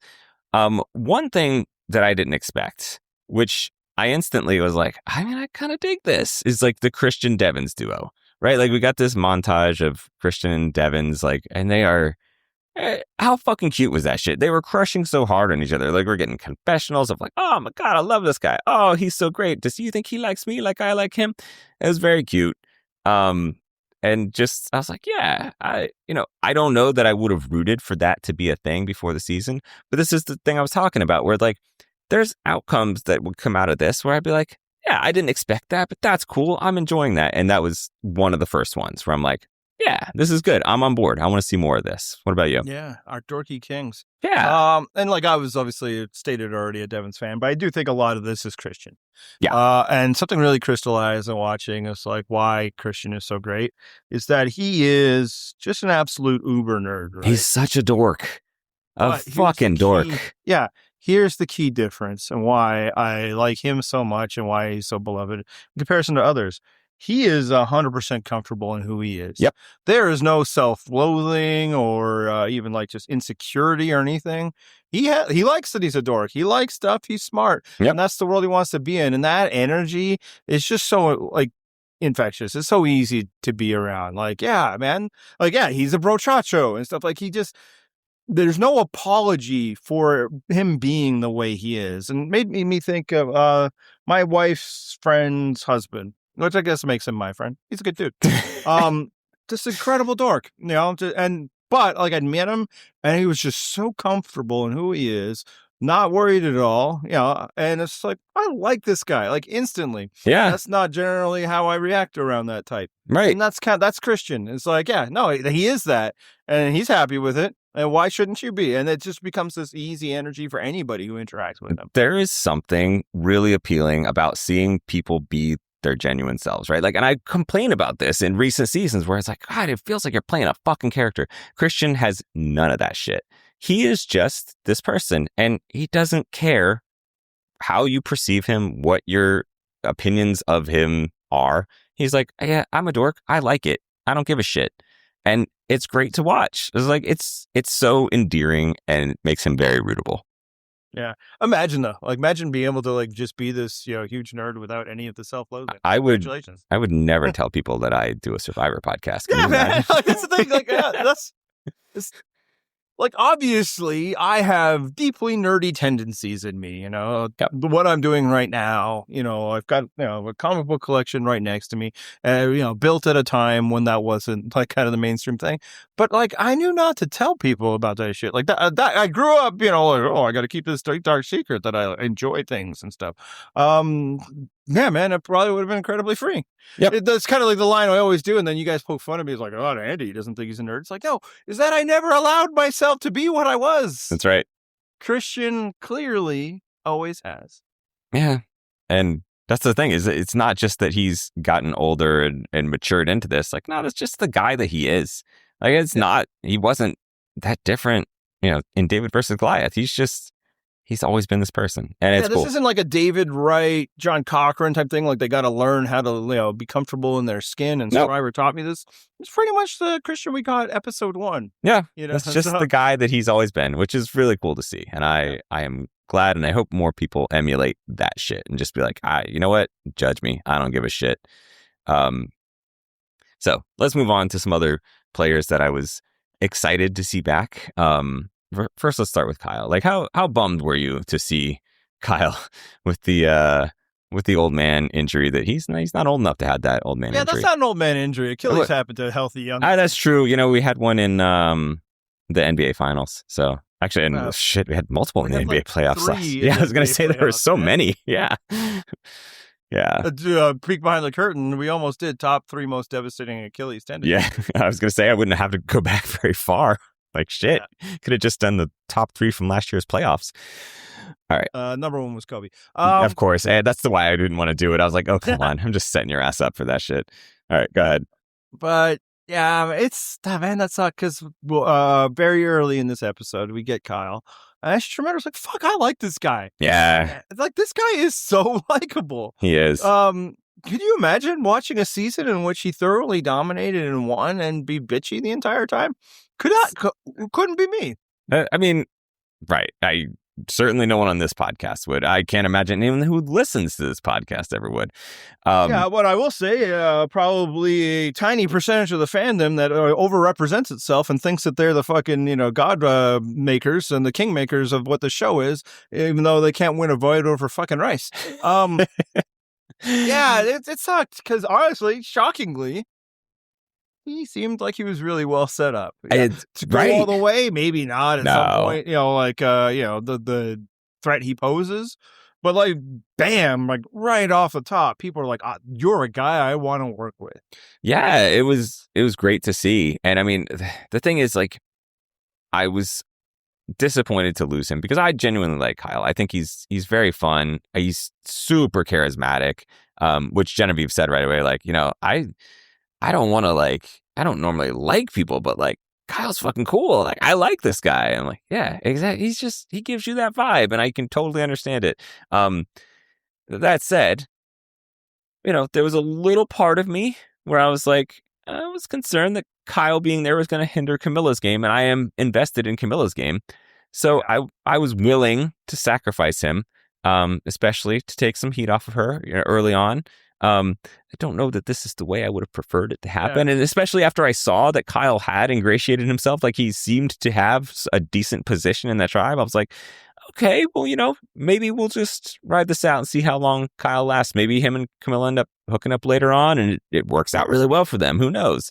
One thing that I didn't expect, which I instantly was like, I mean, I kind of dig this, is like the Christian Devens duo, right? Like, we got this montage of Christian and Devens, like, and they are, how fucking cute was that shit? They were crushing so hard on each other. Like, we're getting confessionals of like, oh my God, I love this guy. Oh, he's so great. Does you think he likes me like I like him? It was very cute. And just, I was like, yeah, I don't know that I would have rooted for that to be a thing before the season, but this is the thing I was talking about, where like, there's outcomes that would come out of this where I'd be like, yeah, I didn't expect that, but that's cool. I'm enjoying that. And that was one of the first ones where I'm like, yeah, this is good. I'm on board. I want to see more of this. What about you? Yeah, our dorky kings. Yeah. And like I was obviously stated already a Devens fan, but I do think a lot of this is Christian. Yeah. And something really crystallized in watching is like why Christian is so great is that he is just an absolute uber nerd, right? He's such a dork. But here's the Fucking dork. key- Yeah. Here's the key difference and why I like him so much and why he's so beloved in comparison to others. He is 100% comfortable in who he is. Yep. There is no self-loathing or even like just insecurity or anything. He likes that he's a dork. He likes stuff. He's smart. Yep. And that's the world he wants to be in. And that energy is just so like infectious. It's so easy to be around. Like, yeah, man. Like, yeah, he's a brochacho and stuff. Like there's no apology for him being the way he is. And made me think of my wife's friend's husband, which I guess makes him my friend. He's a good dude. Just incredible dork, but like I'd met him and he was just so comfortable in who he is, not worried at all, and it's like, I like this guy, like instantly. Yeah. That's not generally how I react around that type. Right. And that's Christian. It's like, yeah, no, he is that and he's happy with it. And why shouldn't you be? And it just becomes this easy energy for anybody who interacts with him. There is something really appealing about seeing people be their genuine selves, right? Like, and I complain about this in recent seasons where it's like, God, it feels like you're playing a fucking character. Christian has none of that shit. He is just this person and he doesn't care how you perceive him, what your opinions of him are. He's like, yeah, I'm a dork. I like it. I don't give a shit. And it's great to watch. It's like, it's so endearing and it makes him very rootable. Yeah. Imagine being able to like just be this, huge nerd without any of the self-loathing. Congratulations. I would never tell people that I do a Survivor podcast. Yeah, man. Like, that's the thing. Like, yeah, it's like, obviously, I have deeply nerdy tendencies in me, Yep. what I'm doing right now, I've got, a comic book collection right next to me, built at a time when that wasn't like kind of the mainstream thing. But like, I knew not to tell people about that shit. Like that I grew up, like, I got to keep this dark secret that I enjoy things and stuff. Yeah, man, it probably would have been incredibly free. Yep. That's kind of like the line I always do. And then you guys poke fun at me. It's like, oh, Andy doesn't think he's a nerd. It's like, no, is that I never allowed myself to be what I was. That's right. Christian clearly always has. Yeah. And that's the thing is it's not just that he's gotten older and matured into this. Like, no, that's just the guy that he is. Like, it's not, he wasn't that different, in David versus Goliath. He's always been this person. And it's cool. This isn't like a David Wright, John Cochran type thing. Like they got to learn how to, be comfortable in their skin. And Survivor taught me this. It's pretty much the Christian we got episode 1. Yeah. That's just the guy that he's always been, which is really cool to see. And I am glad and I hope more people emulate that shit and just be like, you know what? Judge me. I don't give a shit. So let's move on to some other players that I was excited to see back. First, let's start with Kyle. Like, how bummed were you to see Kyle with the old man injury? That he's not old enough to have that old man injury. Yeah, that's not an old man injury. Achilles happened to a healthy young. That's true. We had one in the NBA finals. So actually, we had multiple in the NBA playoffs. Yeah, I was gonna say there were so many. Yeah. Yeah. Peek behind the curtain, we almost did top 3 most devastating Achilles tendon. Yeah, I was gonna say I wouldn't have to go back very far. Like, shit, could have just done the top 3 from last year's playoffs. All right. Number 1 was Kobe. Of course. That's the why I didn't want to do it. I was like, oh, come on. I'm just setting your ass up for that shit. All right, go ahead. But, yeah, that sucked because very early in this episode, we get Kyle. And I just remember, I was like, fuck, I like this guy. Yeah. Like, this guy is so likable. He is. Could you imagine watching a season in which he thoroughly dominated and won and be bitchy the entire time? Couldn't be me. I mean, right. I certainly no one on this podcast would. I can't imagine anyone who listens to this podcast ever would. Yeah, what I will say, probably a tiny percentage of the fandom that overrepresents itself and thinks that they're the fucking, god makers and the king makers of what the show is, even though they can't win a vote over fucking rice. Yeah, it sucked because honestly, shockingly, he seemed like he was really well set up. Yeah. To go all the way, maybe not at some point. The threat he poses. But like, bam, like right off the top, people are like, "You're a guy I want to work with." Yeah, it was great to see. And I mean, the thing is, like, I was disappointed to lose him because I genuinely like Kyle. I think he's very fun. He's super charismatic. Which Genevieve said right away, like, I don't want to I don't normally like people, but like Kyle's fucking cool. Like, I like this guy. I'm like, yeah, exactly. He gives you that vibe, and I can totally understand it. That said, there was a little part of me where I was like, I was concerned that Kyle being there was going to hinder Camilla's game, and I am invested in Camilla's game. So I was willing to sacrifice him, especially to take some heat off of her early on. I don't know that this is the way I would have preferred it to happen. Yeah. And especially after I saw that Kyle had ingratiated himself, like he seemed to have a decent position in that tribe. I was like, okay, well, maybe we'll just ride this out and see how long Kyle lasts. Maybe him and Camilla end up hooking up later on and it works out really well for them. Who knows?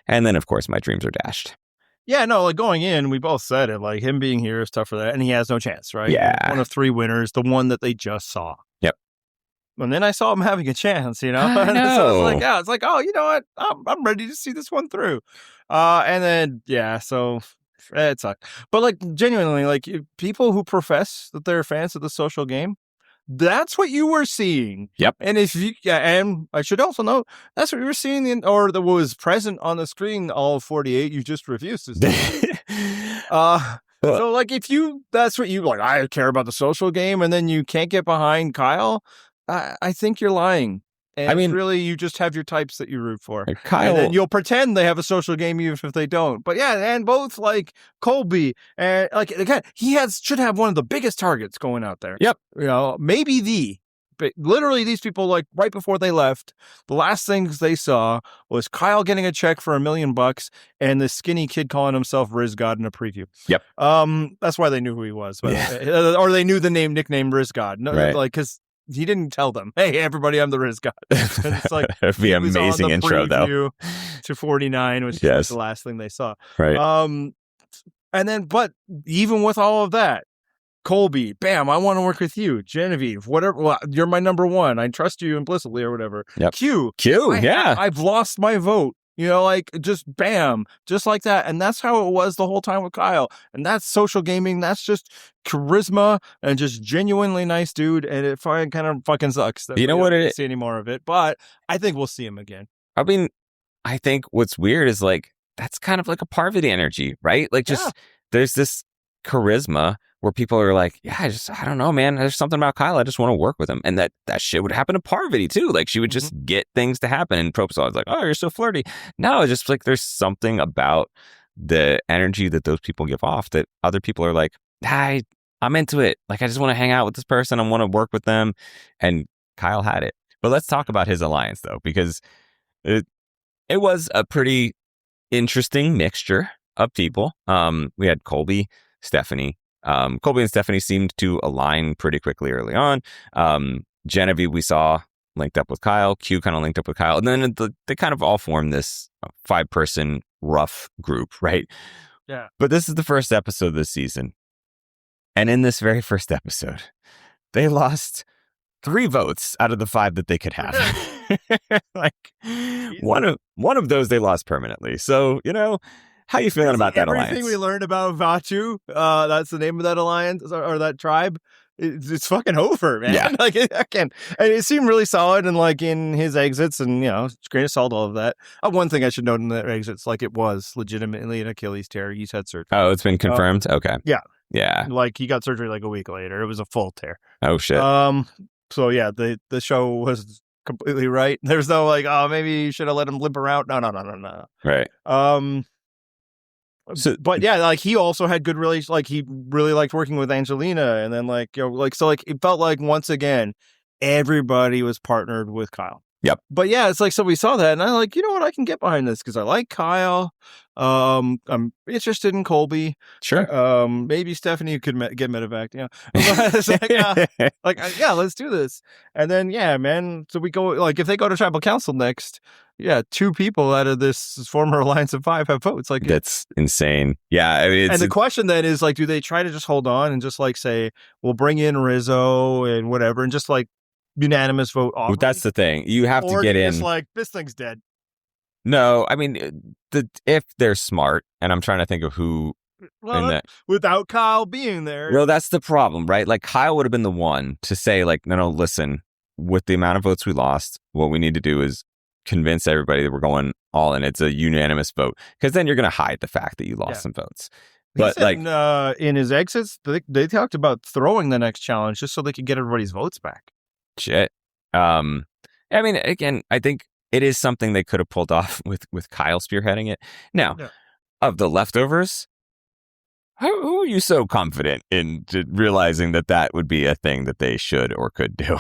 And then, of course, my dreams are dashed. Yeah, no, like going in, we both said it, like him being here is tough for that. And he has no chance, right? Yeah. One of 3 winners, the one that they just saw. Yep. And then I saw him having a chance, I know. So it's like, oh, you know what? I'm ready to see this one through. And then, so it sucked. But like genuinely, like people who profess that they're fans of the social game, that's what you were seeing. Yep. And and I should also note, that's what you were seeing or that was present on the screen, all 48. You just refused to see. So like that's what you like, I care about the social game, and then you can't get behind Kyle. I think you're lying. And I mean, really, you just have your types that you root for. Kyle, and then you'll pretend they have a social game even if they don't. But yeah, and both like Colby and like again, should have one of the biggest targets going out there. Yep. Maybe but literally these people, like right before they left, the last things they saw was Kyle getting a check for $1 million and this skinny kid calling himself Riz God in a preview. Yep. That's why they knew who he was, or they knew the nickname Riz God. No, right. Like because he didn't tell them, "Hey, everybody, I'm the Riz God." It's like that'd be an amazing intro, though. To 49, which was the last thing they saw. Right. And then, but even with all of that, Colby, bam, I want to work with you. Genevieve, whatever. Well, you're my number one. I trust you implicitly or whatever. Yep. Q, I've lost my vote. Like just bam, just like that. And that's how it was the whole time with Kyle. And that's social gaming. That's just charisma and just genuinely nice dude. And it kind of fucking sucks that we don't see any more of it. But I think we'll see him again. I mean, I think what's weird is like, that's kind of like a Parvati energy, right? Like there's this charisma where people are like, I don't know, man. There's something about Kyle. I just want to work with him. And that shit would happen to Parvati too. Like she would just get things to happen. And Trope's always like, oh, you're so flirty. No, it's just like there's something about the energy that those people give off that other people are like, I'm into it. Like I just want to hang out with this person. I want to work with them. And Kyle had it. But let's talk about his alliance though, because it was a pretty interesting mixture of people. We had Colby, Stephenie. Colby and Stephenie seemed to align pretty quickly early on. Genevieve, we saw linked up with Kyle. Q kind of linked up with Kyle. And then they kind of all formed this 5-person rough group, right? Yeah. But this is the first episode this season. And in this very first episode, they lost 3 votes out of the 5 that they could have. Like one of those they lost permanently. So, how you feeling about that alliance? Everything we learned about Vatu, that's the name of that alliance or that tribe. It's fucking over, man. Yeah. Like and it seemed really solid, and like in his exits, and it's great to solve all of that. One thing I should note in the exits, like it was legitimately an Achilles tear. He's had surgery. Oh, it's been confirmed. Okay. Yeah. Yeah. Like he got surgery like a week later. It was a full tear. Oh shit. So yeah, the show was completely right. There's no like, oh, maybe you should have let him limp around. No. Right. So, but yeah, like he also had good relations. Like he really liked working with Angelina, and then like so like it felt like once again everybody was partnered with Kyle. Yep. But yeah, it's like, so we saw that, and I'm like, you know what, I can get behind this because I like Kyle. I'm interested in Colby. Sure. Maybe Stephanie could get medevac. Yeah. It's yeah, let's do this. And then, yeah, man. So we go, like, if they go to tribal council next, yeah, 2 people out of this former alliance of 5 have votes. Like, that's insane. Yeah. I mean, and the question then is, like, do they try to just hold on and just like say, we'll bring in Rizzo and whatever, and just like unanimous vote off? well, that's the thing. You have to get in. It's like, this thing's dead. No, I mean, if they're smart, and I'm trying to think of who. Well, without Kyle being there. Well, that's the problem, right? Like, Kyle would have been the one to say, like, no, listen, with the amount of votes we lost, what we need to do is convince everybody that we're going all in. It's a unanimous vote, because then you're going to hide the fact that you lost some votes. But like in his exits, they talked about throwing the next challenge just so they could get everybody's votes back. Shit. I mean, again, I think it is something they could have pulled off with Kyle spearheading it. Now, of the leftovers, who are you so confident in realizing that would be a thing that they should or could do?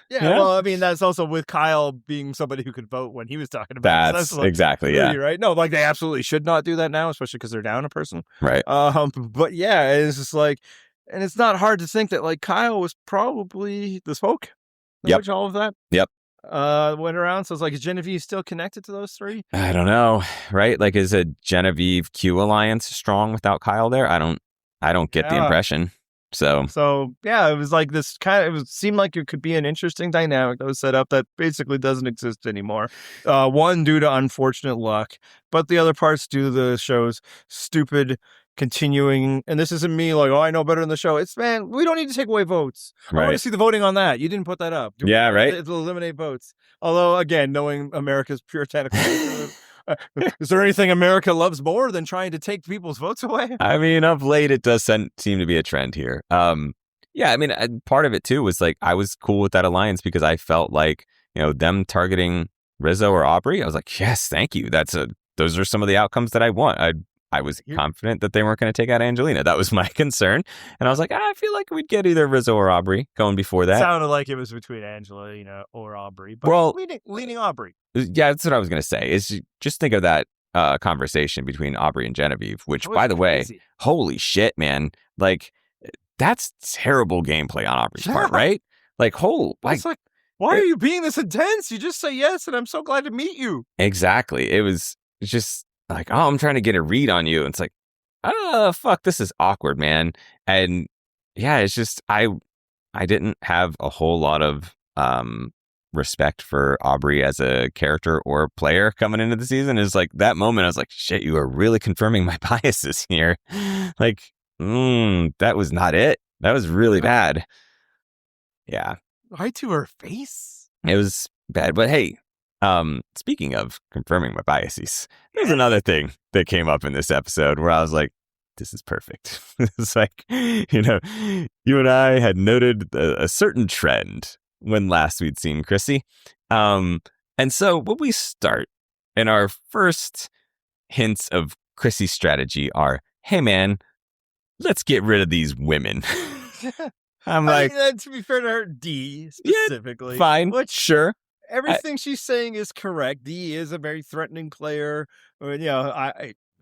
Yeah, well, I mean, that's also with Kyle being somebody who could vote when he was talking about that's like, exactly, yeah. Right? No, like, they absolutely should not do that now, especially because they're down a person. Right. But yeah, it's just like, and it's not hard to think that, like, Kyle was probably the smoke in which all of that went around. So it's like, is Genevieve still connected to those 3? I don't know, right? Like, is a Genevieve-Q alliance strong without Kyle there? I don't get the impression. So yeah, it was like this seemed like it could be an interesting dynamic that was set up that basically doesn't exist anymore. One, due to unfortunate luck, but the other parts due to the show's stupid continuing. And this isn't me like, oh, I know better than the show. It's, man, we don't need to take away votes. Right. I want to see the voting on that. You didn't put that up. Yeah, right. It'll eliminate votes. Although, again, knowing America's puritanical is there anything America loves more than trying to take people's votes away? I mean, of late, it does seem to be a trend here. Yeah, I mean, part of it, too, was like, I was cool with that alliance because I felt like, them targeting Rizzo or Aubrey, I was like, yes, thank you. Those are some of the outcomes that I want. I was confident that they weren't going to take out Angelina. That was my concern. And I was like, I feel like we'd get either Rizzo or Aubrey going before that. It sounded like it was between Angelina or Aubrey. But leaning Aubrey. Yeah, that's what I was going to say. Is just think of that conversation between Aubrey and Genevieve, which, by the way, holy shit, man. Like, that's terrible gameplay on Aubrey's part, right? Like, it's like, why are you being this intense? You just say yes, and I'm so glad to meet you. Exactly. It's just like, oh, I'm trying to get a read on you. And it's like, oh, fuck, this is awkward, man. And yeah, it's just, I didn't have a whole lot of respect for Aubrey as a character or player coming into the season. Is like that moment, I was like, shit, you are really confirming my biases here. Like, that was not it. That was really bad. Yeah. Right to her face. It was bad. But hey, speaking of confirming my biases, there's another thing that came up in this episode where I was like, this is perfect. It's like, you and I had noted a certain trend when last we'd seen Chrissy. And so when we start, and our first hints of Chrissy's strategy are, hey man, let's get rid of these women. I'm like, to be fair to her, D specifically. Yeah, fine, sure. Everything she's saying is correct. D is a very threatening player.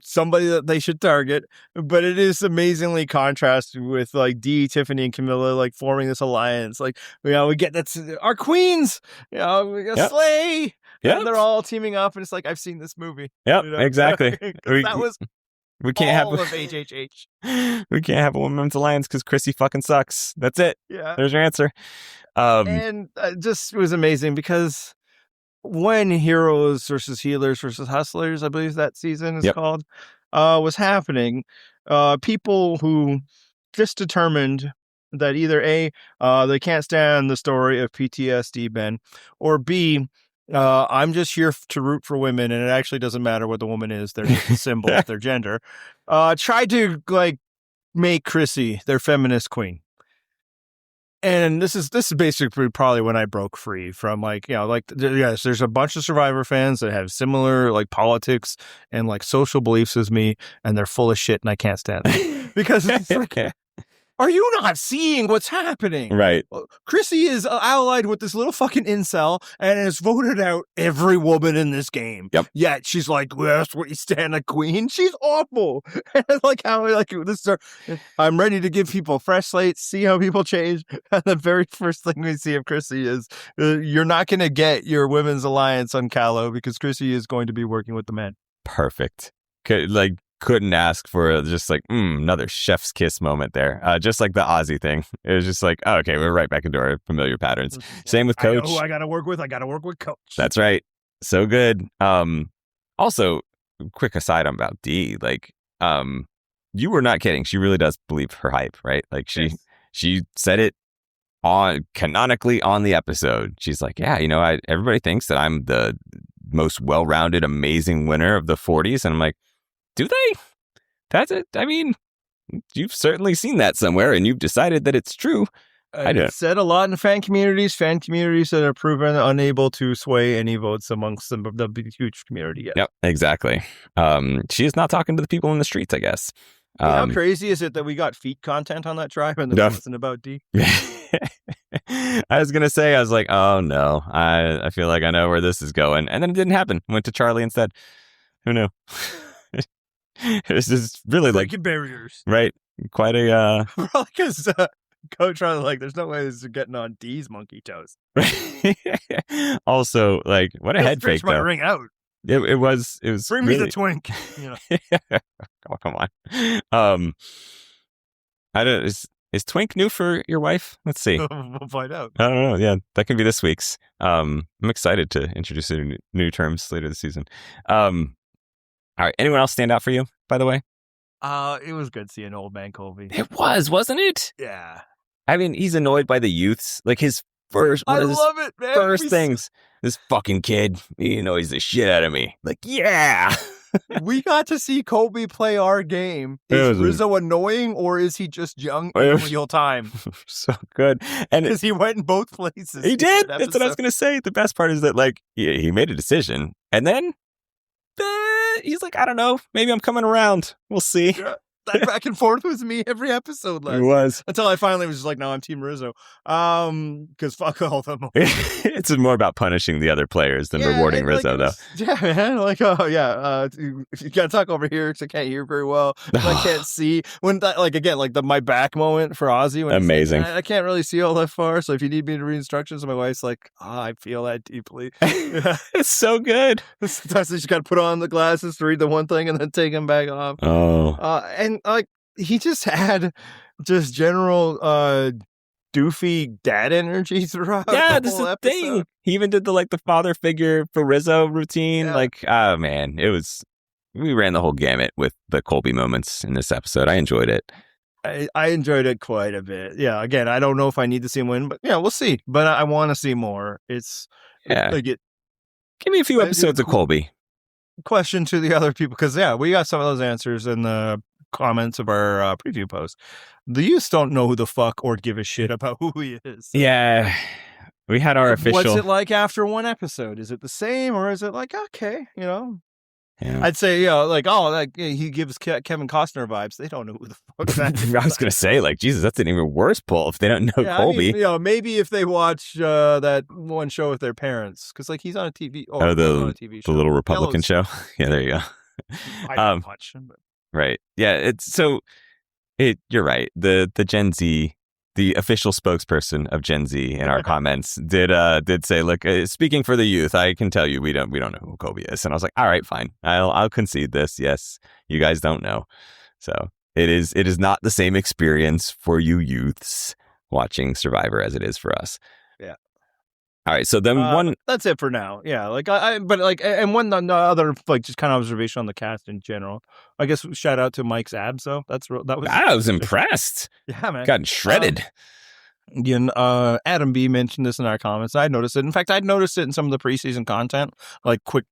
Somebody that they should target, but it is amazingly contrasted with like D, Tiffany, and Camilla like forming this alliance. Like, we get that's our queens. We got Slay. Yeah, and they're all teaming up, and it's like, I've seen this movie. Yep, exactly. That was. We can't all have of HHH. We can't have a women's alliance because Chrissy fucking sucks. That's it. Yeah, there's your answer. And just was amazing because when Heroes versus Healers versus Hustlers, I believe that season is called, was happening, people who just determined that either A, they can't stand the story of PTSD, Ben, or B, I'm just here to root for women, and it actually doesn't matter what the woman is. They're just a symbol of their gender. Tried to like make Chrissy their feminist queen. And this is basically probably when I broke free from yes, there's a bunch of Survivor fans that have similar like politics and like social beliefs as me, and they're full of shit, and I can't stand them because it's like, are you not seeing what's happening? Right. Chrissy is allied with this little fucking incel and has voted out every woman in this game. Yep. Yet she's like, yes, we stand a queen. She's awful. And like how like this is I'm ready to give people fresh slates, see how people change. And the very first thing we see of Chrissy is you're not going to get your women's alliance on Callow because Chrissy is going to be working with the men. Perfect. Couldn't ask for just like another chef's kiss moment there. Just like the Ozzy thing. It was just like, oh, okay, we're right back into our familiar patterns. Same with Coach. I know who I got to work with. I got to work with Coach. That's right. So good. Also, quick aside about Dee. Like, you were not kidding. She really does believe her hype, right? Like she said it canonically on the episode. She's like, yeah, everybody thinks that I'm the most well-rounded, amazing winner of the 40s, and I'm like, do they? That's it. I mean, you've certainly seen that somewhere, and you've decided that it's true. I do. Said a lot in fan communities that are proven unable to sway any votes amongst the huge community yet. Yep, exactly. She is not talking to the people in the streets, I guess. How crazy is it that we got feet content on that tribe and there wasn't about D? I was going to say, I was like, oh no, I feel like I know where this is going. And then it didn't happen. Went to Charlie instead. Who knew? This is really breaking barriers. Right. Quite a... Because Coach Charlie, like, there's no way this is getting on D's monkey toes. Also, like, what a head fake, my though. ring out. It was bring really... me the twink. Oh, come on. I don't. Is twink new for your wife? Let's see. We'll find out. I don't know. Yeah, that can be this week's. I'm excited to introduce new terms later this season. All right. Anyone else stand out for you, by the way? It was good seeing old man Colby. It was, wasn't it? Yeah. I mean, he's annoyed by the youths. Like his first, I love it, man. First things. This fucking kid, he annoys the shit out of me. Like, yeah. We got to see Colby play our game. Is Rizzo annoying or is he just young in real time? So good. And because he went in both places. He did. That's what I was going to say. The best part is that, like, he made a decision and then he's like, I don't know. Maybe I'm coming around. We'll see. Yeah. That back and forth was me every episode last. It was. Until I finally was just like, no, I'm Team Rizzo. Because fuck all them. It's more about punishing the other players than rewarding Rizzo, though. Yeah, man. Like, oh, yeah. You got to talk over here because I can't hear very well. I can't see. When that, like, again, like my back moment for Ozzy. When amazing. I can't really see all that far. So if you need me to read instructions, my wife's like, I feel that deeply. It's so good. Sometimes you just got to put on the glasses to read the one thing and then take them back off. Oh. And like he just had just general doofy dad energy throughout. Yeah, this is the thing. He even did the father figure for Rizzo routine. Yeah. Like, oh man, we ran the whole gamut with the Colby moments in this episode. I enjoyed it. I enjoyed it quite a bit. Yeah, again, I don't know if I need to see him win, but yeah, we'll see. But I want to see more. Give me a few episodes of Colby. Question to the other people, because we got some of those answers in the comments of our preview post. The youths don't know who the fuck or give a shit about who he is. Yeah, we had our official. What's it like after one episode? Is it the same or is it like, okay, Yeah. I'd say, like he gives Kevin Costner vibes. They don't know who the fuck that is. I was gonna say, like, Jesus, that's an even worse pull if they don't know Colby. I mean, maybe if they watch that one show with their parents, because like he's on a TV. On a TV show. The Little Republican show. Yeah, there you go. I don't watch him, but. Right. Yeah. You're right. The Gen Z, the official spokesperson of Gen Z in our comments did say, look, speaking for the youth, I can tell you we don't know who Colby is. And I was like, all right, fine. I'll concede this. Yes, you guys don't know. So it is not the same experience for you youths watching Survivor as it is for us. Yeah. All right, so then one. That's it for now. Yeah, and one other just kind of observation on the cast in general. I guess shout out to Mike's abs though. I was impressed. Yeah, man, got shredded. Again, Adam B mentioned this in our comments. I noticed it. In fact, I'd noticed it in some of the preseason content, like quick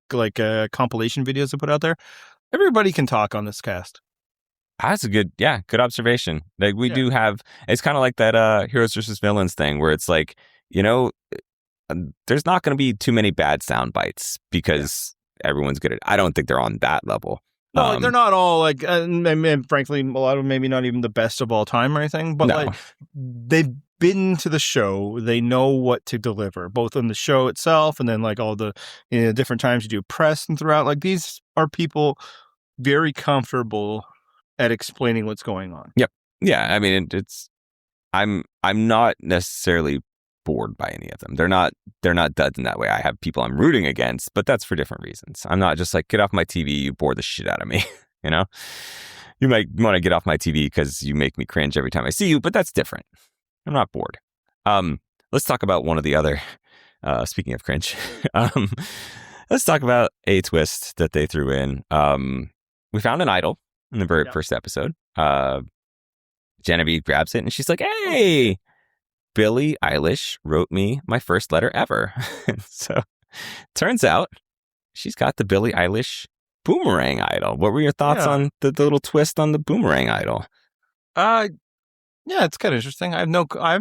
compilation videos I put out there. Everybody can talk on this cast. That's a good observation. Like we do have. It's kind of like that heroes versus villains thing, where it's like, there's not going to be too many bad sound bites because everyone's good at it. I don't think they're on that level, No, like they're not all like, and frankly, a lot of them maybe not even the best of all time or anything, but like they've been to the show. They know what to deliver, both on the show itself and then like all the different times you do press and throughout. Like these are people very comfortable at explaining what's going on. Yep. Yeah. I mean, I'm not necessarily bored by any of them. They're not duds in that way. I have people I'm rooting against, but that's for different reasons. I'm not just like, get off my TV, you bore the shit out of me. You know, you might want to get off my TV because you make me cringe every time I see you, but that's different. I'm not bored. Let's talk about one of the other, speaking of cringe, let's talk about a twist that they threw in. We found an idol in the very first episode. Genevieve grabs it and she's like, hey, Billie Eilish wrote me my first letter ever. So turns out she's got the Billie Eilish Boomerang idol. What were your thoughts on the little twist on the Boomerang idol? Yeah, it's kind of interesting. I have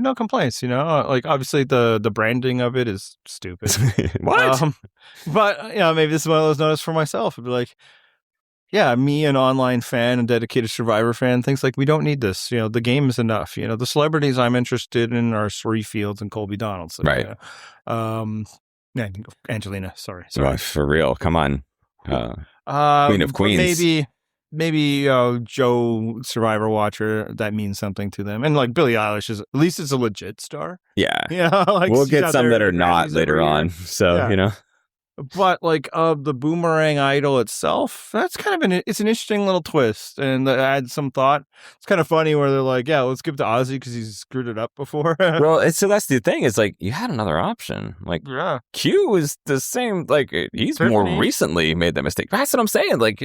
no complaints, like obviously the branding of it is stupid. What? But maybe this is one of those notes for myself. It'd be like, yeah, me, an online fan and dedicated Survivor fan, thinks like we don't need this. The game is enough. The celebrities I'm interested in are Cirie Fields and Colby Donaldson. Right. Yeah, Angelina. Sorry. Oh, for real. Come on. Queen of Queens. Maybe Joe Survivor watcher, that means something to them. And like Billie Eilish is, at least it's a legit star. Yeah. Like we'll get some that are not later on. So, But like the Boomerang idol itself, that's kind of it's an interesting little twist, and adds some thought. It's kind of funny where they're like, yeah, let's give it to Ozzy because he's screwed it up before. Well, so that's the thing. Is like you had another option. Like Q is the same. Like he's more recently made that mistake. That's what I'm saying. Like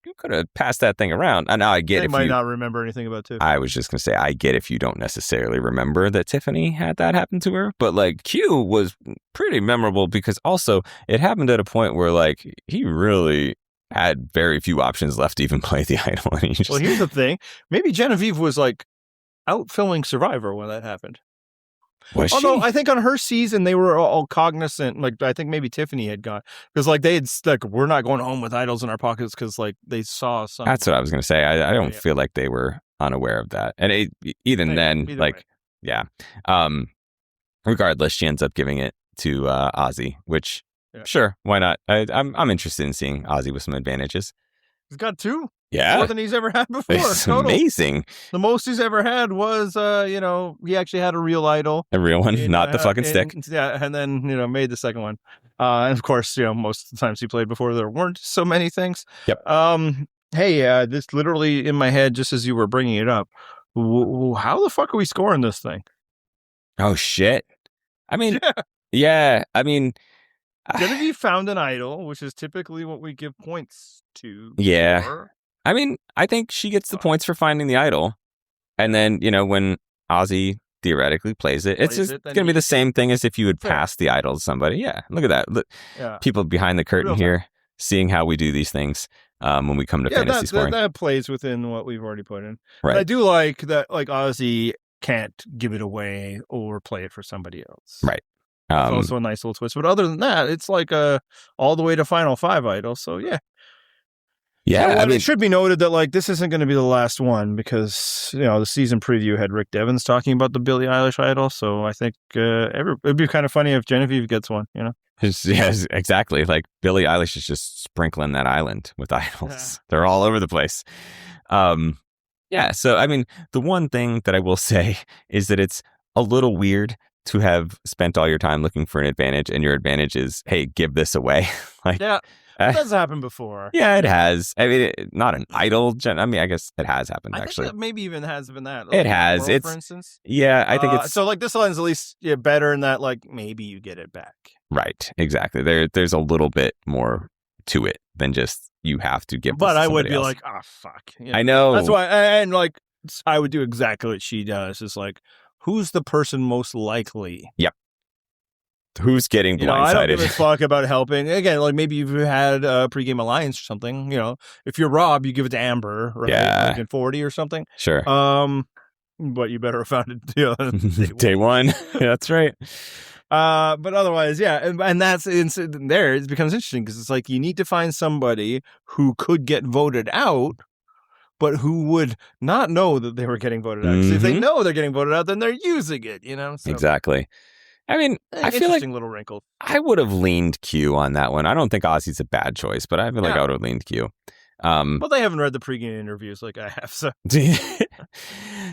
you could have passed that thing around. And now I get they if might you not remember anything about Tiffany. I was just gonna say I get if you don't necessarily remember that Tiffany had that happen to her, but like Q was pretty memorable because also it happened at a point where like he really had very few options left to even play the idol. And Well, here's the thing: maybe Genevieve was like out filming Survivor when that happened. Although I think on her season they were all cognizant. Like I think maybe Tiffany had gone because like they had like we're not going home with idols in our pockets because like they saw something. That's what I was gonna say. I don't feel like they were unaware of that, and even then, like regardless, she ends up giving it to Ozzy, which sure, why not? I'm interested in seeing Ozzy with some advantages. He's got two. Yeah. More than he's ever had before. It's amazing. The most he's ever had was, he actually had a real idol. A real one, not the fucking stick. Yeah, and then, made the second one. And of course, most of the times he played before, there weren't so many things. Yep. Hey, this literally in my head, just as you were bringing it up, how the fuck are we scoring this thing? Oh, shit. I mean, yeah, I mean... Genevieve found an idol, which is typically what we give points to. Yeah. For. I mean, I think she gets the points for finding the idol. And then, when Ozzy theoretically plays it, it's going to be the same thing as if you would pass the idol to somebody. Yeah, look at that. Look, people behind the curtain here seeing how we do these things when we come to fantasy scoring. That plays within what we've already put in. Right. But I do like that, like Ozzy can't give it away or play it for somebody else. Right. It's also a nice little twist. But other than that, it's like all the way to Final Five idol. So, yeah. Yeah, I mean, it should be noted that like this isn't going to be the last one because the season preview had Rick Devens talking about the Billie Eilish idol. So I think it'd be kind of funny if Genevieve gets one. Yes, exactly. Like Billie Eilish is just sprinkling that island with idols. Yeah. They're all over the place. Yeah. So I mean, the one thing that I will say is that it's a little weird to have spent all your time looking for an advantage, and your advantage is, hey, give this away. Like, yeah. That's happened before. Yeah, it has. I mean, not an idol. I mean, I guess it has happened, actually. I think maybe even has been that. Like, it has. World, for instance. Yeah, I think it's... So, like, this line's at least better in that, like, maybe you get it back. Right, exactly. There's a little bit more to it than just you have to give this But to I would be else. like, oh, fuck. I know. That's why, and, like, I would do exactly what she does. It's like, who's the person most likely? Yep. Who's getting blindsided? I don't give a fuck about helping. Again, like maybe you've had a pregame alliance or something. If you're Rob, you give it to Amber, right? Yeah. Like in 40 or something. Sure. But you better have found it day one. Yeah, that's right. But otherwise, yeah, and that's there. It becomes interesting because it's like you need to find somebody who could get voted out, but who would not know that they were getting voted out. Because if they know they're getting voted out, then they're using it. So, exactly. I mean, I feel like little wrinkle. I would have leaned Q on that one. I don't think Ozzy's a bad choice, but I feel like I would have leaned Q. Well, they haven't read the pregame interviews like I have, so.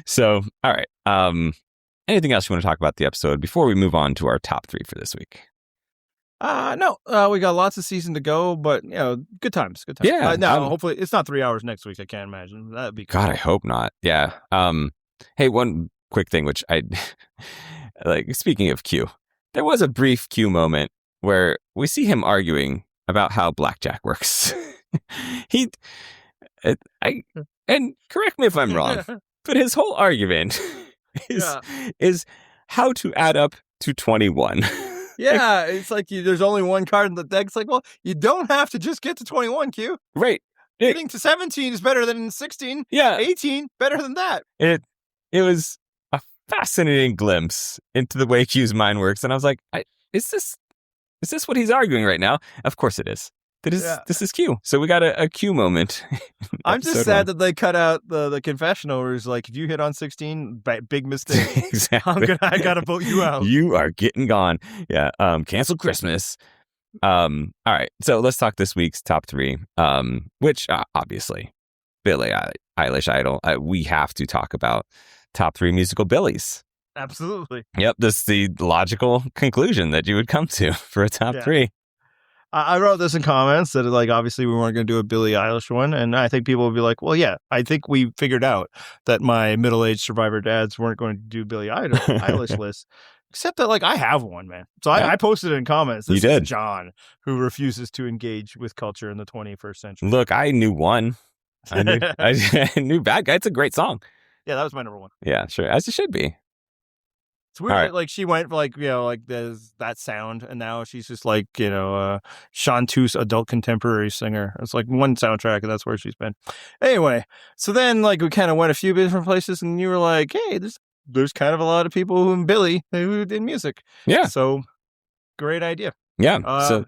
So, all right. Anything else you want to talk about the episode before we move on to our top 3 for this week? No. We got lots of season to go, but good times. Yeah. Now, hopefully, it's not 3 hours next week. I can't imagine that'd be. God, I hope not. Yeah. Hey, one quick thing, which I like. Speaking of Q, there was a brief Q moment where we see him arguing about how blackjack works. And correct me if I'm wrong, but his whole argument is how to add up to 21. Yeah, it's like there's only one card in the deck. It's like, well, you don't have to just get to 21, Q. Right. Getting to 17 is better than 16. Yeah. 18, better than that. It was a fascinating glimpse into the way Q's mind works. And I was like, is this what he's arguing right now? Of course it is. This is Q. So we got a Q moment. I'm just sad that they cut out the confessional where it's like, if you hit on 16, big mistake. Exactly. I gotta vote you out. You are getting gone. Yeah. Cancel Christmas. All right. So let's talk this week's top 3. Which obviously, Billie Eilish Idol. We have to talk about top 3 musical Billies. Absolutely. Yep. This is the logical conclusion that you would come to for a top 3. I wrote this in comments that, like, obviously we weren't going to do a Billie Eilish one. And I think people would be like, well, yeah, I think we figured out that my middle-aged survivor dads weren't going to do Billie Eilish list. Except that, like, I have one, man. So I posted it in comments. This is John, who refuses to engage with culture in the 21st century. Look, I knew one. I knew Bad Guy. It's a great song. Yeah, that was my number 1. Yeah, sure. As it should be. It's weird that, like, she went for, like, like there's that sound, and now she's just like, chanteuse adult contemporary singer. It's like one soundtrack, and that's where she's been. Anyway, so then, like, we kind of went a few different places, and you were like, hey, there's kind of a lot of people who in Billie who did music. Yeah. So, great idea. Yeah. So,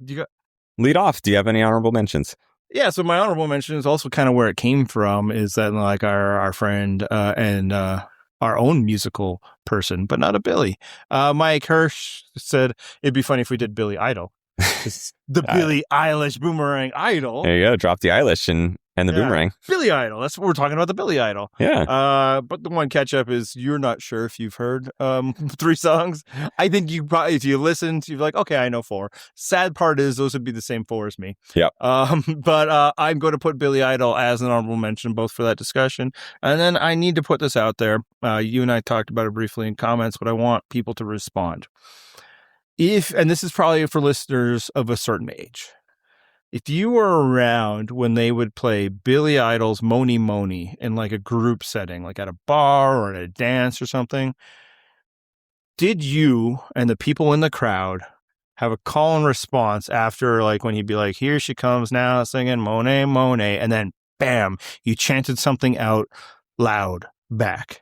lead off. Do you have any honorable mentions? Yeah, so my honorable mention is also kind of where it came from, is that, like, our friend and our own musical person, but not a Billie. Mike Hirsch said it'd be funny if we did Billie Idol. The Billie Eilish Boomerang Idol. There you go. Drop the Eilish and the Boomerang. Billie Idol. That's what we're talking about, the Billie Idol. Yeah. But the one catch up is you're not sure if you've heard 3 songs. I think you probably, if you listened, you're like, okay, I know 4. Sad part is those would be the same 4 as me. Yep. But I'm going to put Billie Idol as an honorable mention, both for that discussion. And then I need to put this out there. You and I talked about it briefly in comments, but I want people to respond. And this is probably for listeners of a certain age. If you were around when they would play Billy Idol's Moni Moni in, like, a group setting, like at a bar or at a dance or something, did you and the people in the crowd have a call and response after, like, when he'd be like, here she comes now singing Monet, Monet, and then bam, you chanted something out loud back?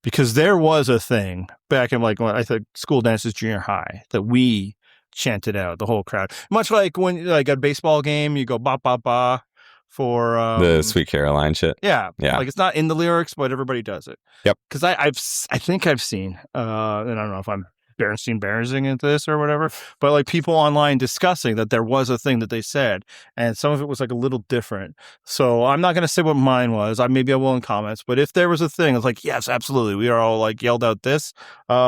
Because there was a thing back in, like, when I think school dances junior high that we chanted out, the whole crowd. Much like when, like, at a baseball game, you go ba ba ba for the Sweet Caroline shit. Yeah. Like, it's not in the lyrics, but everybody does it. Yep. Because I think I've seen, and I don't know if I'm embarrassing into this or whatever, but, like, people online discussing that there was a thing that they said, and some of it was, like, a little different. So I'm not going to say what mine was. Maybe I will in comments, but if there was a thing, it's like, yes, absolutely, we are all, like, yelled out this,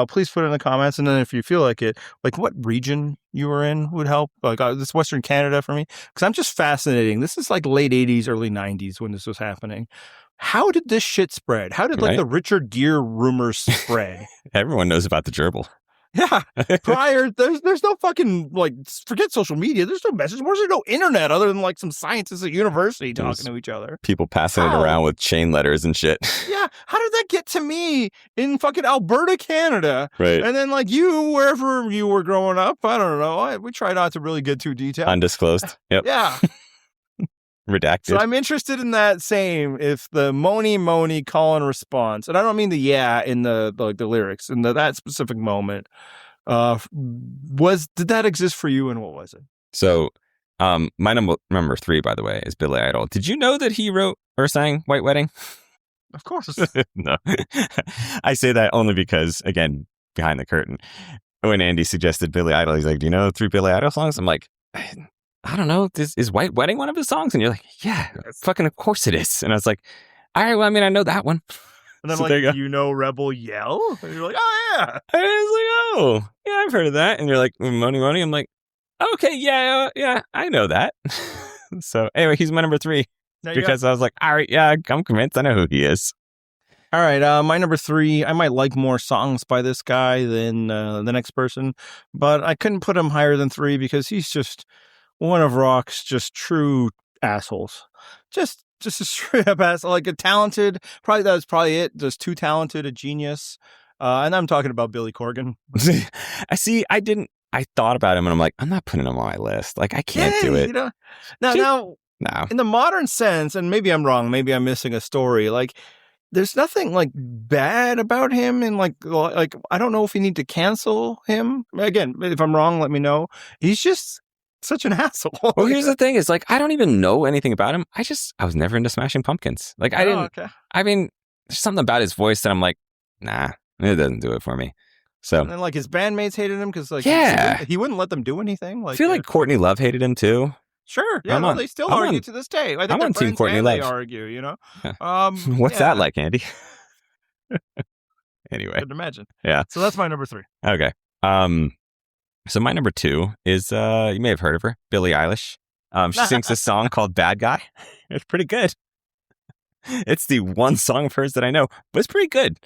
please put it in the comments. And then if you feel like it, like, what region you were in would help. Like, this Western Canada for me, because I'm just fascinating. This is like late 80s, early 90s when this was happening. How did this shit spread? How did, like, the Richard Gere rumors spread? Everyone knows about the gerbil. Yeah. Prior, there's no fucking, like, forget social media. There's no message boards. There's no internet other than, like, some scientists at university talking to each other. People passing it around with chain letters and shit. Yeah. How did that get to me in fucking Alberta, Canada? Right. And then, like, you, wherever you were growing up, I don't know. We try not to really get too detailed. Undisclosed. Yep. Yeah. Redacted. So I'm interested in that same, if the Moni Moni call and response, and I don't mean the in the lyrics, in that specific moment, Did that exist for you, and what was it? So, my number 3, by the way, is Billy Idol. Did you know that he wrote or sang White Wedding? Of course. No. I say that only because, again, behind the curtain, when Andy suggested Billy Idol, he's like, do you know 3 Billy Idol songs? I'm like, I don't know. Is White Wedding one of his songs? And you're like, yeah, fucking of course it is. And I was like, all right, well, I mean, I know that one. And then So like, there you go. you know Rebel Yell? And you're like, oh, yeah. And I was like, oh, yeah, I've heard of that. And you're like, Money, Money. I'm like, okay, yeah, I know that. So anyway, he's my number 3 because I was like, all right, yeah, I'm convinced I know who he is. All right, my number 3, I might like more songs by this guy than the next person, but I couldn't put him higher than 3 because he's just one of rock's just true assholes. Just a straight up asshole, like a talented, that's probably it, just too talented, a genius. And I'm talking about Billy Corgan. I thought about him and I'm like, I'm not putting him on my list. Like, I can't do it. You know, now, No. in the modern sense, and maybe I'm wrong, maybe I'm missing a story, like, there's nothing like bad about him, and like I don't know if we need to cancel him. Again, if I'm wrong, let me know. He's just such an asshole. Well, here's the thing: is like I don't even know anything about him. I was never into Smashing Pumpkins. Like I didn't. Okay. I mean, there's something about his voice that I'm like, nah, it doesn't do it for me. So and then like his bandmates hated him because like he wouldn't let them do anything. Like I feel like Courtney Love hated him too. Sure. Yeah, they still argue to this day. I think I'm on Team Courtney Love. They argue, you know. What's that like, Andy? Anyway. Couldn't imagine. Yeah. So that's my number 3. Okay. So my number 2 is you may have heard of her, Billie Eilish. She sings a song called Bad Guy. It's pretty good. It's the one song of hers that I know, but it's pretty good.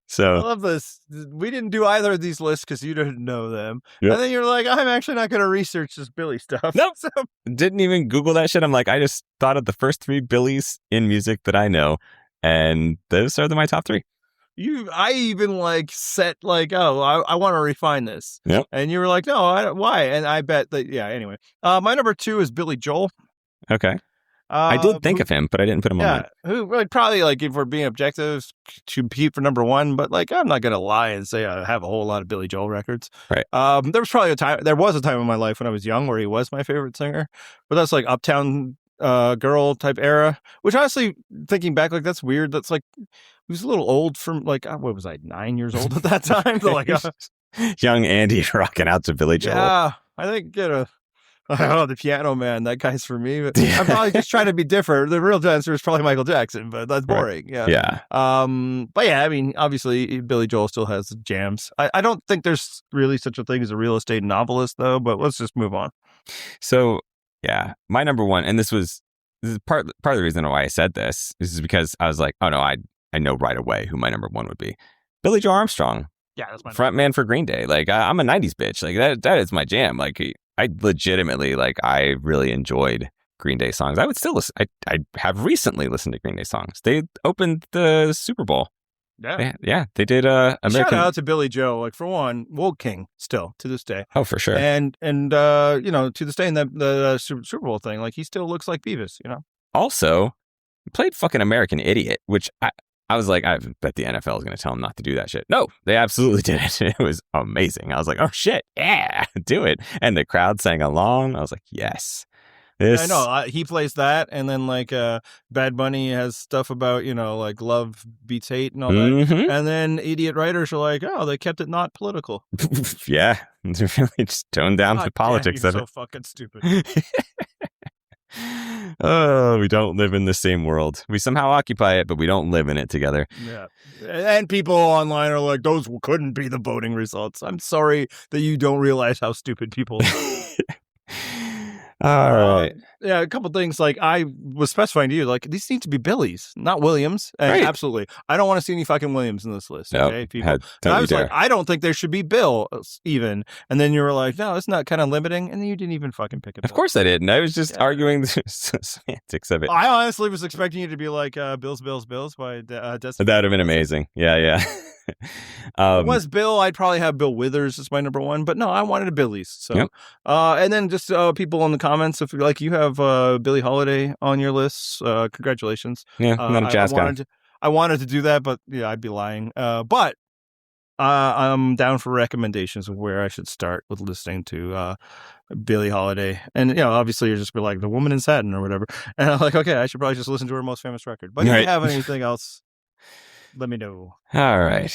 So I love this. We didn't do either of these lists because you didn't know them. Yep. And then you're like, I'm actually not going to research this Billy stuff. Nope. Didn't even Google that shit. I'm like, I just thought of the first 3 Billies in music that I know. And those are my top 3. I even like set like, oh, I want to refine this. Yep. And you were like, no, why? And I bet that, yeah, anyway. My number 2 is Billy Joel. Okay. I did think of him, but I didn't put him on mine. Who like probably like if we're being objective to compete for number 1, but like I'm not gonna lie and say I have a whole lot of Billy Joel records. Right. There was a time in my life when I was young where he was my favorite singer, but that's like Uptown Girl type era. Which honestly, thinking back, like that's weird. That's like he was a little old from like what was I 9 years old at that time? So, like young Andy rocking out to Billy Joel. Yeah, I think the Piano Man, that guy's for me. But I'm probably just trying to be different. The real answer is probably Michael Jackson, but that's boring. Right. Yeah. But yeah, I mean, obviously, Billy Joel still has jams. I don't think there's really such a thing as a real estate novelist, though, but let's just move on. So, yeah, my number 1, and this is part of the reason why I said this is because I was like, oh, no, I know right away who my number 1 would be. Billy Joe Armstrong. Yeah, that's my frontman for Green Day. Like, I'm a 90s bitch. Like, that is my jam. Like, I legitimately, like, I really enjoyed Green Day songs. I would still listen. I have recently listened to Green Day songs. They opened the Super Bowl. Yeah. They did American. Shout out to Billy Joe. Like, for one, Woke King still to this day. Oh, for sure. And to this day in the Super Bowl thing, like he still looks like Beavis. You know. Also, played fucking American Idiot, which I was like, I bet the NFL is going to tell him not to do that shit. No, they absolutely did it. It was amazing. I was like, oh shit, yeah, do it. And the crowd sang along. I was like, yes. I know he plays that, and then like Bad Bunny has stuff about like love beats hate and all that, and then idiot writers are like, oh, they kept it not political. Yeah, they really just toned down the politics of it. So fucking stupid. Oh, we don't live in the same world. We somehow occupy it, but we don't live in it together. Yeah, and people online are like, those couldn't be the voting results. I'm sorry that you don't realize how stupid people are. All right. Yeah, a couple things. Like I was specifying to you, like these need to be Billies, not Williams. And right. Absolutely, I don't want to see any fucking Williams in this list. Nope. Okay, people. And I was like, I don't think there should be Bill even. And then you were like, no, it's not kind of limiting. And then you didn't even fucking pick it. Of course I didn't. I was just arguing the semantics of it. I honestly was expecting you to be like Bills by Destiny. That would have been amazing. Yeah. If it was Bill, I'd probably have Bill Withers as my number 1, but no, I wanted a Billy's. So, yep. And then just people in the comments, if like you have Billie Holiday on your list, congratulations. Yeah, I'm not a jazz guy. I wanted to do that, but yeah, I'd be lying. But I'm down for recommendations of where I should start with listening to Billie Holiday. And, obviously you're just be like, The Woman in Satin or whatever. And I'm like, okay, I should probably just listen to her most famous record. But if you have anything else, let me know. All right.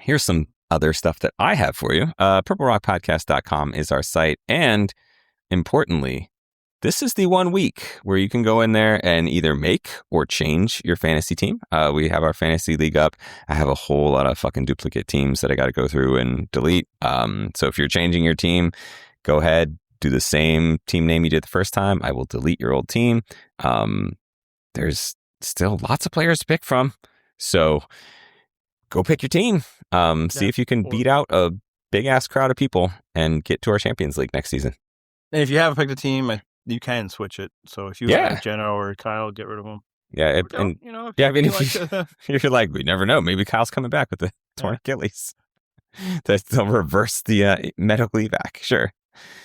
Here's some other stuff that I have for you. PurpleRockPodcast.com is our site. And importantly, this is the 1 week where you can go in there and either make or change your fantasy team. We have our fantasy league up. I have a whole lot of fucking duplicate teams that I got to go through and delete. So if you're changing your team, go ahead, do the same team name you did the first time. I will delete your old team. There's still lots of players to pick from. So go pick your team. See if you can beat out a big ass crowd of people and get to our Champions League next season. And if you haven't picked a team, you can switch it. So if you have Jenna or Kyle, get rid of them. Yeah. If you're like, we never know. Maybe Kyle's coming back with the torn Achilles. They'll reverse the medical evac. Sure.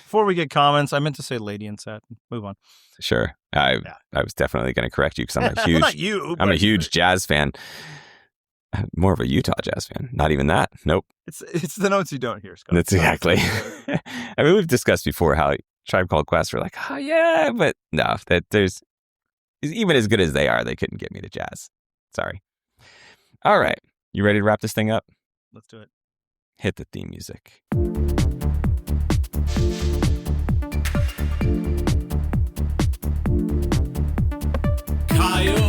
Before we get comments, I meant to say Lady in Satin. Move on. Sure. I was definitely going to correct you because I'm a huge, not you, I'm a huge jazz fan. More of a Utah Jazz fan. Not even that. Nope. It's the notes you don't hear, Scott. That's exactly. I mean, we've discussed before how Tribe Called Quest were like, oh yeah, but no, that there's even as good as they are, they couldn't get me to jazz. Sorry. All right. You ready to wrap this thing up? Let's do it. Hit the theme music. Kyle